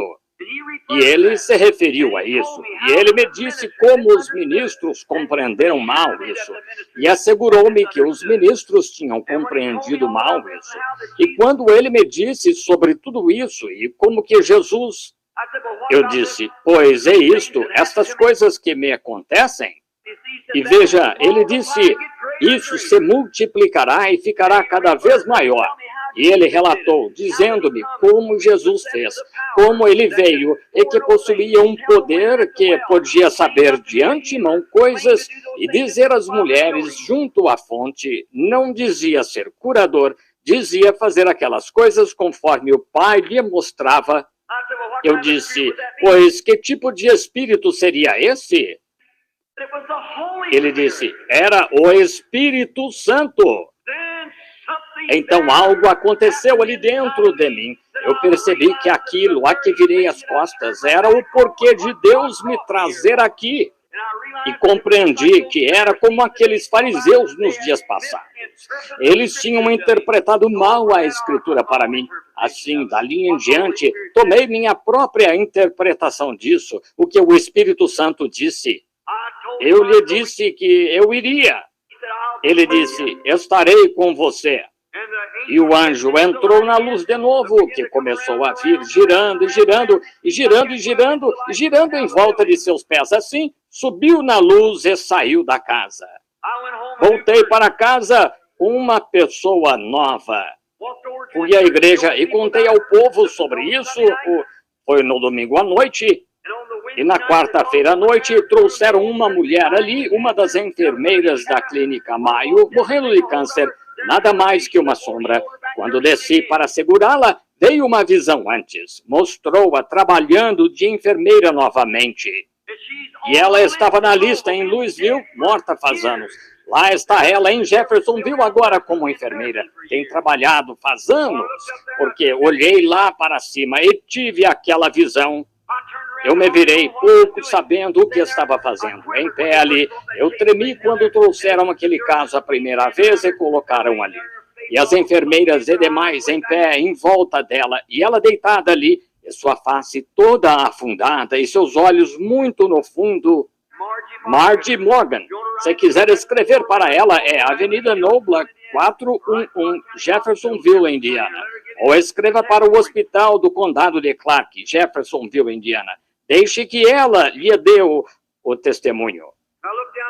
E ele se referiu a isso. E ele me disse como os ministros compreenderam mal isso. E assegurou-me que os ministros tinham compreendido mal isso. E quando ele me disse sobre tudo isso e como que Jesus... Eu disse, pois é isto, estas coisas que me acontecem. E veja, ele disse, isso se multiplicará e ficará cada vez maior. E ele relatou, dizendo-me como Jesus fez, como ele veio e que possuía um poder que podia saber de antemão coisas e dizer às mulheres junto à fonte, não dizia ser curador, dizia fazer aquelas coisas conforme o Pai lhe mostrava. Eu disse, pois que tipo de espírito seria esse? Ele disse, era o Espírito Santo. Então algo aconteceu ali dentro de mim. Eu percebi que aquilo a que virei as costas era o porquê de Deus me trazer aqui. E compreendi que era como aqueles fariseus nos dias passados. Eles tinham interpretado mal a Escritura para mim. Assim, dali em diante, tomei minha própria interpretação disso, o que o Espírito Santo disse. Eu lhe disse que eu iria. Ele disse, estarei com você. E o anjo entrou na luz de novo, que começou a vir girando e girando, e girando e girando, e girando em volta de seus pés. Assim, subiu na luz e saiu da casa. Voltei para casa uma pessoa nova. Fui à igreja e contei ao povo sobre isso. Foi no domingo à noite. E na quarta-feira à noite trouxeram uma mulher ali, uma das enfermeiras da clínica Maio, morrendo de câncer, nada mais que uma sombra. Quando desci para segurá-la, veio uma visão antes. Mostrou-a trabalhando de enfermeira novamente. E ela estava na lista em Louisville, morta faz anos. Lá está ela em Jeffersonville agora como enfermeira. Tem trabalhado faz anos, porque olhei lá para cima e tive aquela visão. Eu me virei pouco sabendo o que estava fazendo. Em pé ali, eu tremi quando trouxeram aquele caso a primeira vez e colocaram ali. E as enfermeiras e demais em pé em volta dela, e ela deitada ali, e sua face toda afundada e seus olhos muito no fundo. Margie Morgan, se quiser escrever para ela, é Avenida Nobla 411, Jeffersonville, Indiana. Ou escreva para o Hospital do Condado de Clark, Jeffersonville, Indiana. Deixe que ela lhe dê o testemunho.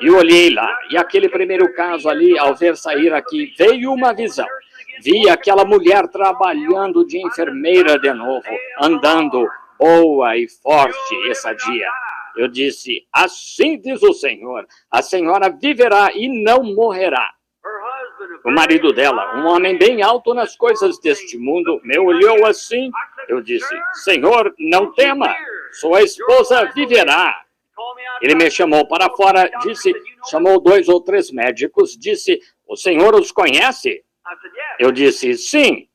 E olhei lá, e aquele primeiro caso ali, ao ver sair aqui, veio uma visão. Vi aquela mulher trabalhando de enfermeira de novo, andando boa e forte e sadia. Eu disse, assim diz o Senhor, a senhora viverá e não morrerá. O marido dela, um homem bem alto nas coisas deste mundo, me olhou assim. Eu disse, Senhor, não tema, sua esposa viverá. Ele me chamou para fora, disse, chamou 2 ou 3 médicos, disse, o senhor os conhece? Eu disse, sim.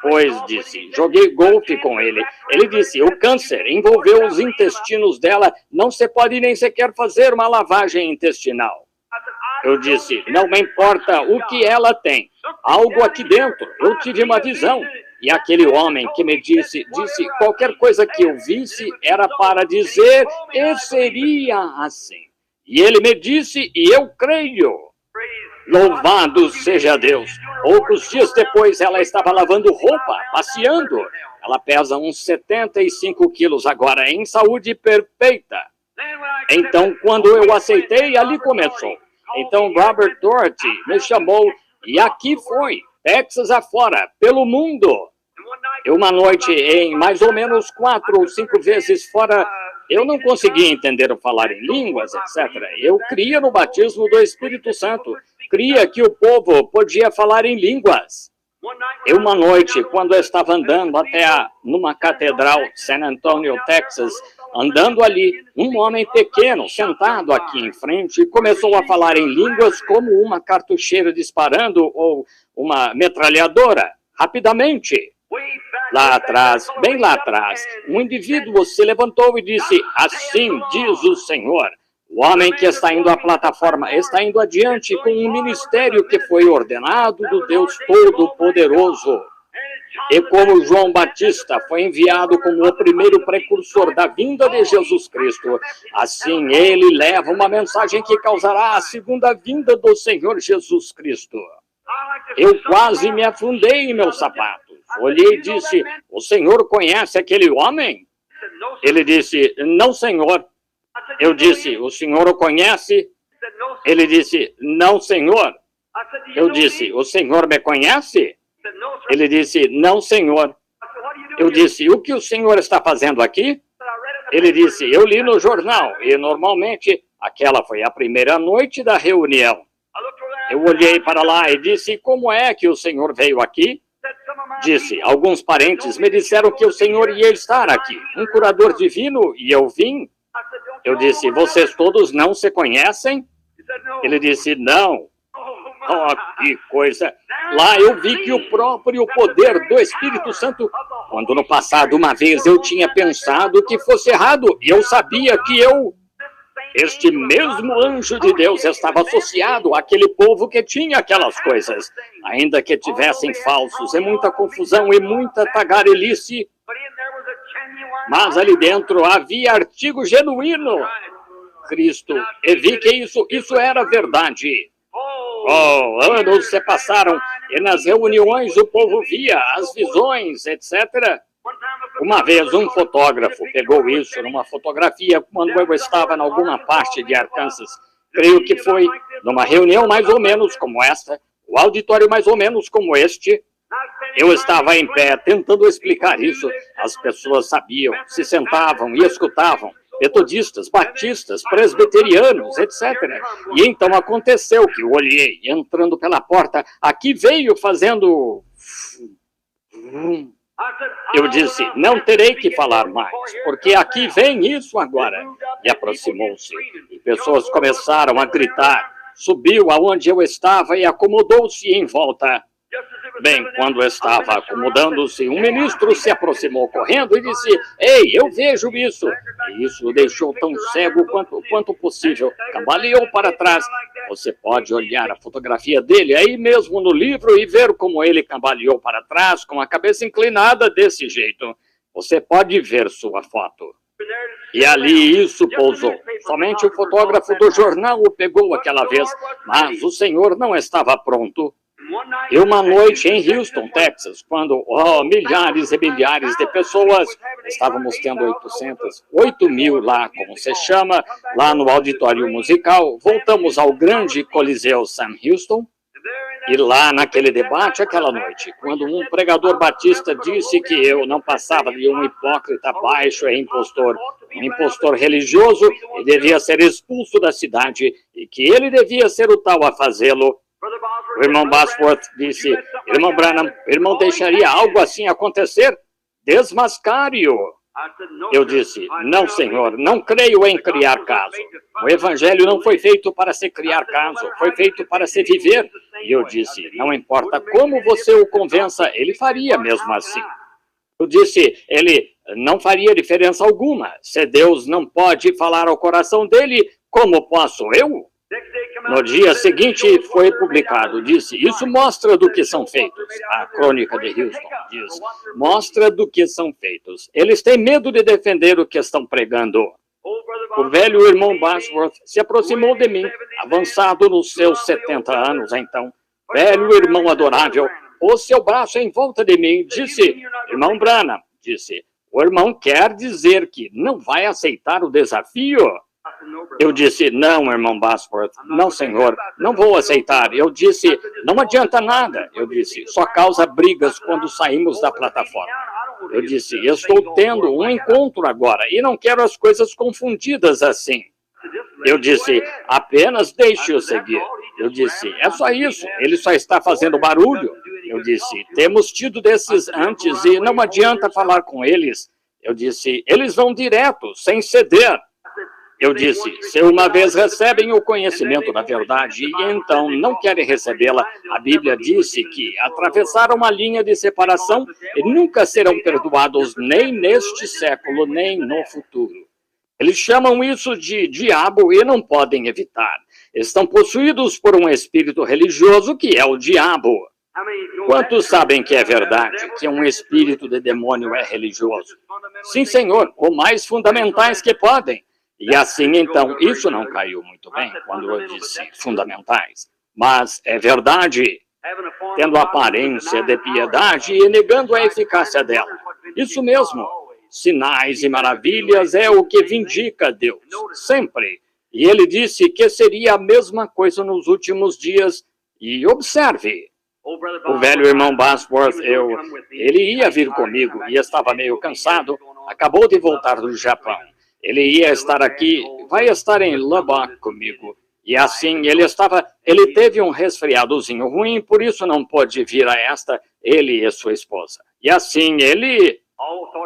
Pois, disse, joguei golfe com ele. Ele disse, o câncer envolveu os intestinos dela, não se pode nem sequer fazer uma lavagem intestinal. Eu disse, não me importa o que ela tem, algo aqui dentro, eu tive uma visão. E aquele homem que me disse qualquer coisa que eu visse era para dizer e seria assim. E ele me disse, e eu creio. Louvado seja Deus. Poucos dias depois ela estava lavando roupa, passeando. Ela pesa uns 75 quilos agora, em saúde perfeita. Então, quando eu aceitei, ali começou. Então, Robert Doherty me chamou e aqui foi, Texas afora, pelo mundo. E uma noite, em mais ou menos 4 ou 5 vezes fora, eu não conseguia entender o falar em línguas, etc. Eu cria no batismo do Espírito Santo, cria que o povo podia falar em línguas. E uma noite, quando eu estava andando até numa catedral, San Antonio, Texas, andando ali, um homem pequeno, sentado aqui em frente, começou a falar em línguas como uma cartucheira disparando ou uma metralhadora, rapidamente. Lá atrás, bem lá atrás, um indivíduo se levantou e disse, assim diz o Senhor. O homem que está indo à plataforma está indo adiante com um ministério que foi ordenado do Deus Todo-Poderoso. E como João Batista foi enviado como o primeiro precursor da vinda de Jesus Cristo, assim ele leva uma mensagem que causará a segunda vinda do Senhor Jesus Cristo. Eu quase me afundei em meus sapatos. Olhei e disse, o senhor conhece aquele homem? Ele disse, não, senhor. Eu disse, o senhor o conhece? Ele disse, não, senhor. Eu disse, o senhor me conhece? Ele disse, não, senhor. Eu disse, o que o senhor está fazendo aqui? Ele disse, eu li no jornal e normalmente aquela foi a primeira noite da reunião. Eu olhei para lá e disse, como é que o senhor veio aqui? Disse, alguns parentes me disseram que o senhor ia estar aqui, um curador divino, e eu vim. Eu disse, vocês todos não se conhecem? Ele disse, não. Oh, que coisa! Lá eu vi que o próprio poder do Espírito Santo, quando no passado uma vez eu tinha pensado que fosse errado, e eu sabia que este mesmo anjo de Deus estava associado àquele povo que tinha aquelas coisas, ainda que tivessem falsos, e muita confusão e muita tagarelice, mas ali dentro havia artigo genuíno, Cristo, e vi que isso era verdade. Oh, anos se passaram, e nas reuniões o povo via as visões, etc. Uma vez um fotógrafo pegou isso numa fotografia quando eu estava em alguma parte de Arkansas. Creio que foi numa reunião mais ou menos como esta, o auditório mais ou menos como este. Eu estava em pé tentando explicar isso. As pessoas sabiam, se sentavam e escutavam. Metodistas, batistas, presbiterianos, etc. E então aconteceu que eu olhei, entrando pela porta, aqui veio fazendo... Eu disse, não terei que falar mais, porque aqui vem isso agora. E aproximou-se, e pessoas começaram a gritar. Subiu aonde eu estava e acomodou-se em volta. Bem, quando estava acomodando-se, um ministro se aproximou correndo e disse: "Ei, eu vejo isso." E isso o deixou tão cego quanto possível. Cambaleou para trás. Você pode olhar a fotografia dele aí mesmo no livro e ver como ele cambaleou para trás com a cabeça inclinada desse jeito. Você pode ver sua foto. E ali isso pousou. Somente o fotógrafo do jornal o pegou aquela vez, mas o senhor não estava pronto. E uma noite em Houston, Texas, quando milhares e milhares de pessoas, estávamos tendo 8.000 lá, como se chama, lá no auditório musical, voltamos ao grande Coliseu Sam Houston. E lá naquele debate, aquela noite, quando um pregador batista disse que eu não passava de um hipócrita baixo e impostor, um impostor religioso, e devia ser expulso da cidade, e que ele devia ser o tal a fazê-lo, o irmão Bosworth disse: "Irmão Branham, o irmão deixaria algo assim acontecer? Desmascare-o." Eu disse: "Não, senhor, não creio em criar caso. O evangelho não foi feito para se criar caso, foi feito para se viver." E eu disse: "Não importa como você o convença, ele faria mesmo assim." Eu disse: "Ele não faria diferença alguma. Se Deus não pode falar ao coração dele, como posso eu?" No dia seguinte foi publicado, disse: "Isso mostra do que são feitos." A crônica de Houston diz: "Mostra do que são feitos. Eles têm medo de defender o que estão pregando." O velho irmão Bosworth se aproximou de mim, avançado nos seus 70 anos então. Velho irmão adorável, pôs seu braço em volta de mim e disse: "Irmão Branham," disse, "o irmão quer dizer que não vai aceitar o desafio?" Eu disse: "Não, irmão Bosworth, não, senhor, não vou aceitar." Eu disse: "Não adianta nada." Eu disse: "Só causa brigas quando saímos da plataforma." Eu disse: "Estou tendo um encontro agora e não quero as coisas confundidas assim." Eu disse: "Apenas deixe-o seguir." Eu disse: "É só isso, ele só está fazendo barulho." Eu disse: "Temos tido desses antes e não adianta falar com eles." Eu disse: "Eles vão direto, sem ceder." Eu disse: "Se uma vez recebem o conhecimento da verdade e então não querem recebê-la, a Bíblia disse que atravessaram uma linha de separação e nunca serão perdoados nem neste século, nem no futuro." Eles chamam isso de diabo e não podem evitar. Estão possuídos por um espírito religioso que é o diabo. Quantos sabem que é verdade, que um espírito de demônio é religioso? Sim, senhor, os mais fundamentais que podem. E assim, então, isso não caiu muito bem quando eu disse fundamentais. Mas é verdade, tendo aparência de piedade e negando a eficácia dela. Isso mesmo, sinais e maravilhas é o que vindica Deus, sempre. E ele disse que seria a mesma coisa nos últimos dias. E observe, o velho irmão Bosworth, ele ia vir comigo e estava meio cansado, acabou de voltar do Japão. Ele ia estar aqui, vai estar em Lubbock comigo. E assim, ele teve um resfriadozinho ruim, por isso não pôde vir a ele e sua esposa. E assim,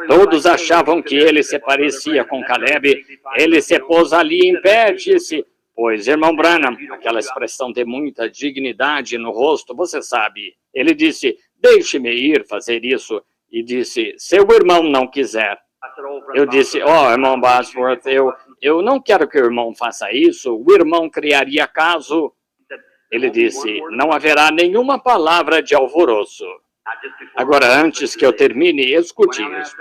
todos achavam que ele se parecia com Caleb. Ele se pôs ali em pé e disse: "Pois, irmão Branham," aquela expressão de muita dignidade no rosto, você sabe. Ele disse: "Deixe-me ir fazer isso." E disse: "Se o irmão não quiser." Eu disse: "Irmão Bosworth, eu não quero que o irmão faça isso. O irmão criaria caso." Ele disse: "Não haverá nenhuma palavra de alvoroço." Agora, antes que eu termine, escute isso.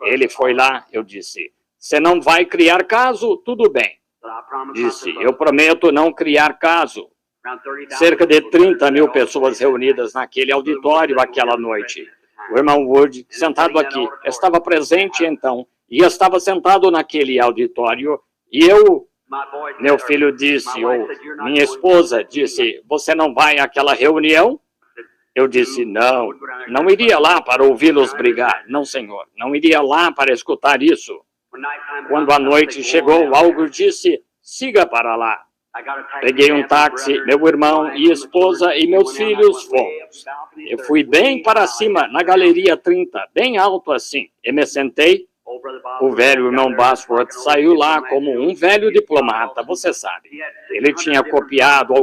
Ele foi lá, eu disse: "Você não vai criar caso? Tudo bem." Disse: "Eu prometo não criar caso." Cerca de 30.000 pessoas reunidas naquele auditório aquela noite. O irmão Wood, sentado aqui, estava presente então, e estava sentado naquele auditório, e meu filho disse, ou minha esposa disse: "Você não vai àquela reunião?" Eu disse: não iria lá para ouvi-los brigar. Não, senhor, não iria lá para escutar isso." Quando a noite chegou, algo disse: "Siga para lá." Peguei um táxi, meu irmão e esposa e meus filhos fomos. Eu fui bem para cima, na galeria 30, bem alto assim, e me sentei. O velho irmão Bosworth saiu lá como um velho diplomata, você sabe. Ele tinha copiado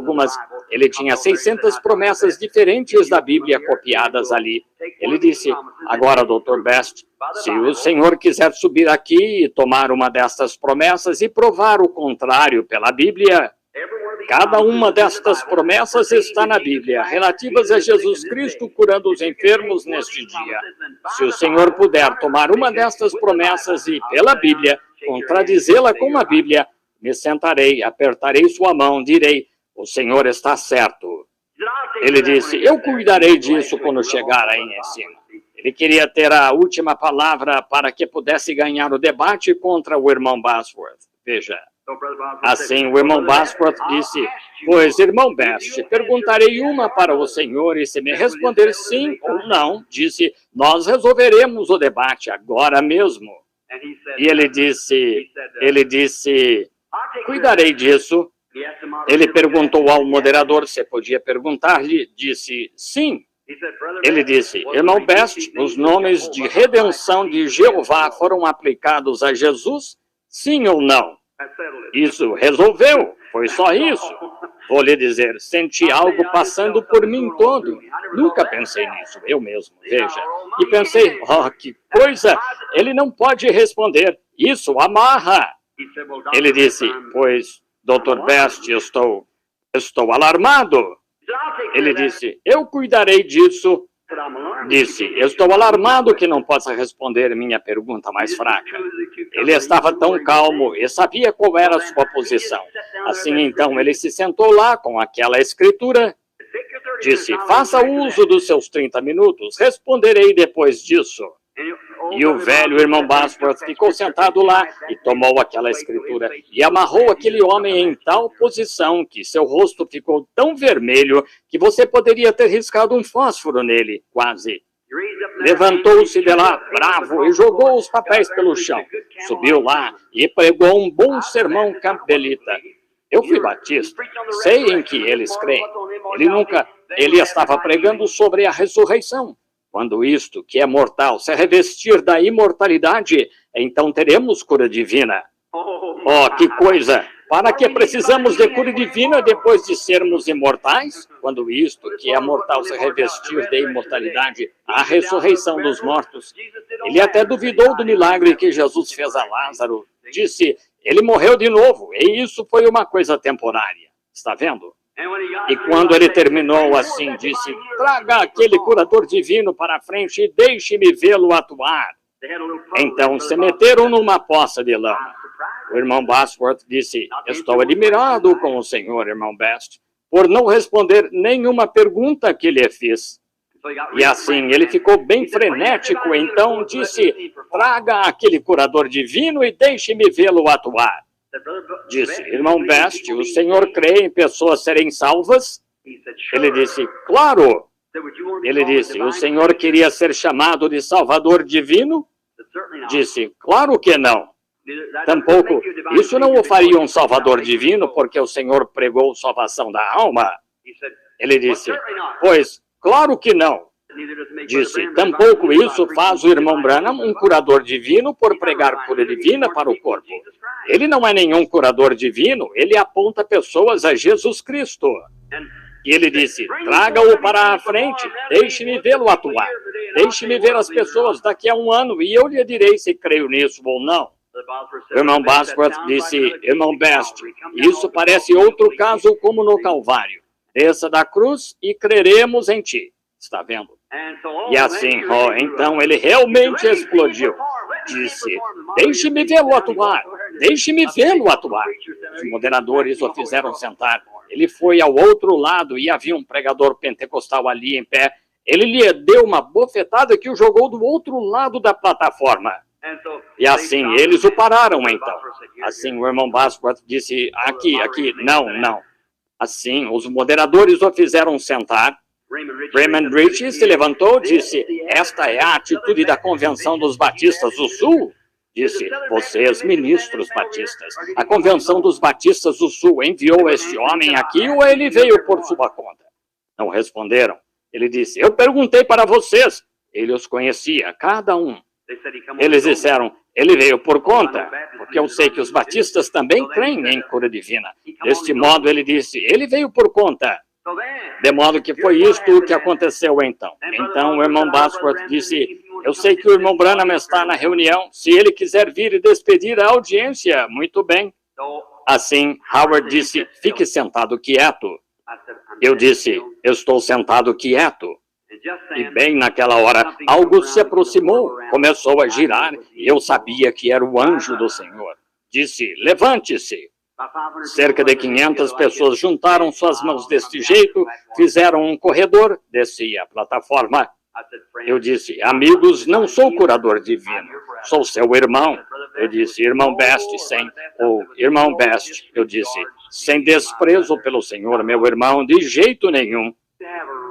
ele tinha 600 promessas diferentes da Bíblia copiadas ali. Ele disse, agora, Dr. Best, se o senhor quiser subir aqui e tomar uma destas promessas e provar o contrário pela Bíblia, cada uma destas promessas está na Bíblia, relativas a Jesus Cristo curando os enfermos neste dia. Se o senhor puder tomar uma destas promessas e, pela Bíblia, contradizê-la com a Bíblia, me sentarei, apertarei sua mão, direi, o senhor está certo. Ele disse, eu cuidarei disso quando chegar aí em cima. Ele queria ter a última palavra para que pudesse ganhar o debate contra o irmão Bosworth. Veja. Assim, o irmão Bosworth disse, pois, irmão Best, perguntarei uma para o senhor e se me responder sim ou não, disse, nós resolveremos o debate agora mesmo. E ele disse, cuidarei disso. Ele perguntou ao moderador se podia perguntar-lhe, disse, sim. Ele disse, irmão Best, os nomes de redenção de Jeová foram aplicados a Jesus, sim ou não? Isso resolveu, foi só isso. Vou lhe dizer, senti algo passando por mim todo. Nunca pensei nisso, eu mesmo, veja. E pensei, oh, que coisa, ele não pode responder, isso amarra. Ele disse, pois, Dr. Best, estou alarmado. Ele disse, eu cuidarei disso. Disse, eu estou alarmado que não possa responder minha pergunta mais fraca. Ele estava tão calmo e sabia qual era a sua posição. Assim, então, ele se sentou lá com aquela escritura. Disse, faça uso dos seus 30 minutos, responderei depois disso. E o velho irmão Bosworth ficou sentado lá e tomou aquela escritura e amarrou aquele homem em tal posição que seu rosto ficou tão vermelho que você poderia ter riscado um fósforo nele, quase. Levantou-se de lá, bravo, e jogou os papéis pelo chão. Subiu lá e pregou um bom sermão campbelita. Eu fui batista, sei em que eles creem. Ele estava pregando sobre a ressurreição. Quando isto, que é mortal, se revestir da imortalidade, então teremos cura divina. Oh, que coisa! Para que precisamos de cura divina depois de sermos imortais? Quando isto, que é mortal, se revestir de imortalidade, a ressurreição dos mortos. Ele até duvidou do milagre que Jesus fez a Lázaro. Disse, ele morreu de novo, e isso foi uma coisa temporária. Está vendo? E quando ele terminou assim, disse, traga aquele curador divino para a frente e deixe-me vê-lo atuar. Então se meteram numa poça de lama. O irmão Bosworth disse, estou admirado com o senhor, irmão Best, por não responder nenhuma pergunta que lhe fiz. E assim, ele ficou bem frenético, então disse, traga aquele curador divino e deixe-me vê-lo atuar. Disse, irmão Best, o senhor crê em pessoas serem salvas? Ele disse, claro. Ele disse, o senhor queria ser chamado de Salvador Divino? Disse, claro que não. Tampouco, isso não o faria um Salvador Divino porque o senhor pregou salvação da alma? Ele disse, pois, claro que não. Disse, tampouco isso faz o irmão Branham um curador divino por pregar cura divina para o corpo. Ele não é nenhum curador divino, ele aponta pessoas a Jesus Cristo. E ele disse, traga-o para a frente, deixe-me vê-lo atuar. Deixe-me ver as pessoas daqui a um ano e eu lhe direi se creio nisso ou não. O irmão Bosworth disse, irmão Best, isso parece outro caso como no Calvário. Desça da cruz e creremos em ti. Está vendo? E assim, então ele realmente explodiu. Disse, deixe-me vê-lo atuar, deixe-me vê-lo atuar. Os moderadores o fizeram sentar. Ele foi ao outro lado e havia um pregador pentecostal ali em pé. Ele lhe deu uma bofetada que o jogou do outro lado da plataforma. E assim, eles o pararam então. Assim, o irmão Bosworth disse, aqui, não. Assim, os moderadores o fizeram sentar. Raymond Rich se levantou e disse, esta é a atitude da Convenção dos Batistas do Sul? Disse, vocês, ministros batistas, a Convenção dos Batistas do Sul enviou este homem aqui ou ele veio por sua conta? Não responderam. Ele disse, eu perguntei para vocês. Ele os conhecia, cada um. Eles disseram, ele veio por conta, porque eu sei que os batistas também creem em cura divina. Deste modo, ele disse, ele veio por conta. De modo que foi isto o que aconteceu então. Então o irmão Bosworth disse, eu sei que o irmão Branham está na reunião, se ele quiser vir e despedir a audiência, muito bem. Assim, Howard disse, fique sentado quieto. Eu disse, eu estou sentado quieto. E bem naquela hora, algo se aproximou, começou a girar, e eu sabia que era o anjo do Senhor. Disse, levante-se. Cerca de 500 pessoas juntaram suas mãos deste jeito, fizeram um corredor, desci a plataforma. Eu disse, amigos, não sou curador divino, sou seu irmão. Eu disse, irmão Best, irmão Best, eu disse, sem desprezo pelo Senhor, meu irmão, de jeito nenhum.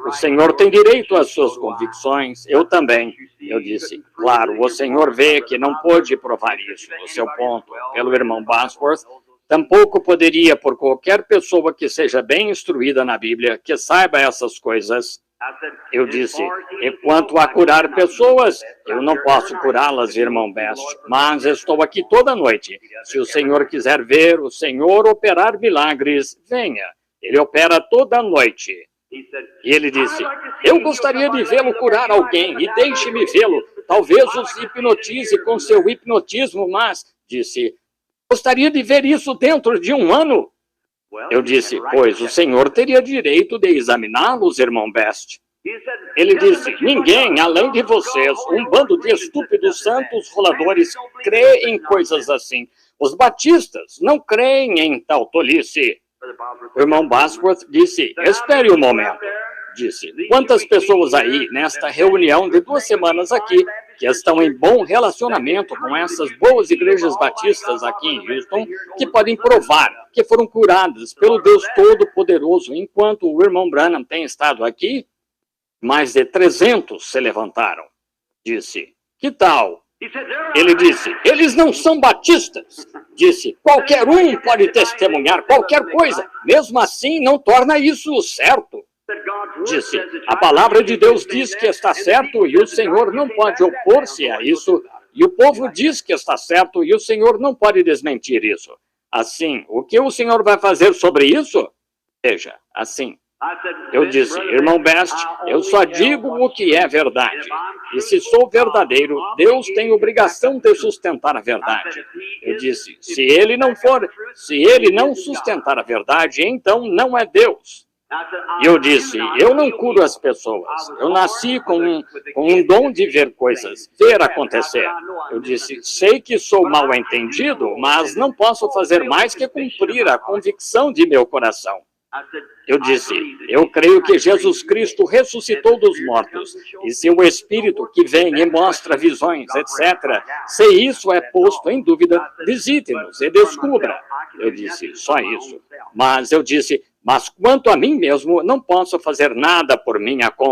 O Senhor tem direito às suas convicções, eu também. Eu disse, claro, o Senhor vê que não pôde provar isso, o seu ponto, pelo irmão Bosworth. Tampouco poderia por qualquer pessoa que seja bem instruída na Bíblia, que saiba essas coisas. Eu disse, e quanto a curar pessoas, eu não posso curá-las, irmão Best, mas estou aqui toda noite. Se o Senhor quiser ver o Senhor operar milagres, venha. Ele opera toda noite. E ele disse, eu gostaria de vê-lo curar alguém, e deixe-me vê-lo. Talvez os hipnotize com seu hipnotismo, mas, disse, gostaria de ver isso dentro de um ano. Eu disse, pois o Senhor teria direito de examiná-los, irmão Best. Ele disse, ninguém, além de vocês, um bando de estúpidos santos roladores, crê em coisas assim. Os batistas não creem em tal tolice. O irmão Bosworth disse, espere um momento. Disse, quantas pessoas aí, nesta reunião de 2 semanas aqui, que estão em bom relacionamento com essas boas igrejas batistas aqui em Houston, que podem provar que foram curadas pelo Deus Todo-Poderoso, enquanto o irmão Branham tem estado aqui? Mais de 300 se levantaram. Disse, que tal? Ele disse, eles não são batistas. Disse, qualquer um pode testemunhar qualquer coisa, mesmo assim não torna isso certo. Disse, a palavra de Deus diz que está certo e o Senhor não pode opor-se a isso, e o povo diz que está certo e o Senhor não pode desmentir isso. Assim, o que o Senhor vai fazer sobre isso? Veja, assim. Eu disse, irmão Best, eu só digo o que é verdade. E se sou verdadeiro, Deus tem obrigação de sustentar a verdade. Eu disse, se ele não sustentar a verdade, então não é Deus. E eu disse, eu não curo as pessoas. Eu nasci com um dom de ver coisas, ver acontecer. Eu disse, sei que sou mal entendido, mas não posso fazer mais que cumprir a convicção de meu coração. Eu disse, eu creio que Jesus Cristo ressuscitou dos mortos, e seu Espírito que vem e mostra visões, etc., se isso é posto em dúvida, visite-nos e descubra. Eu disse, só isso. Mas eu disse, mas quanto a mim mesmo, não posso fazer nada por minha conta.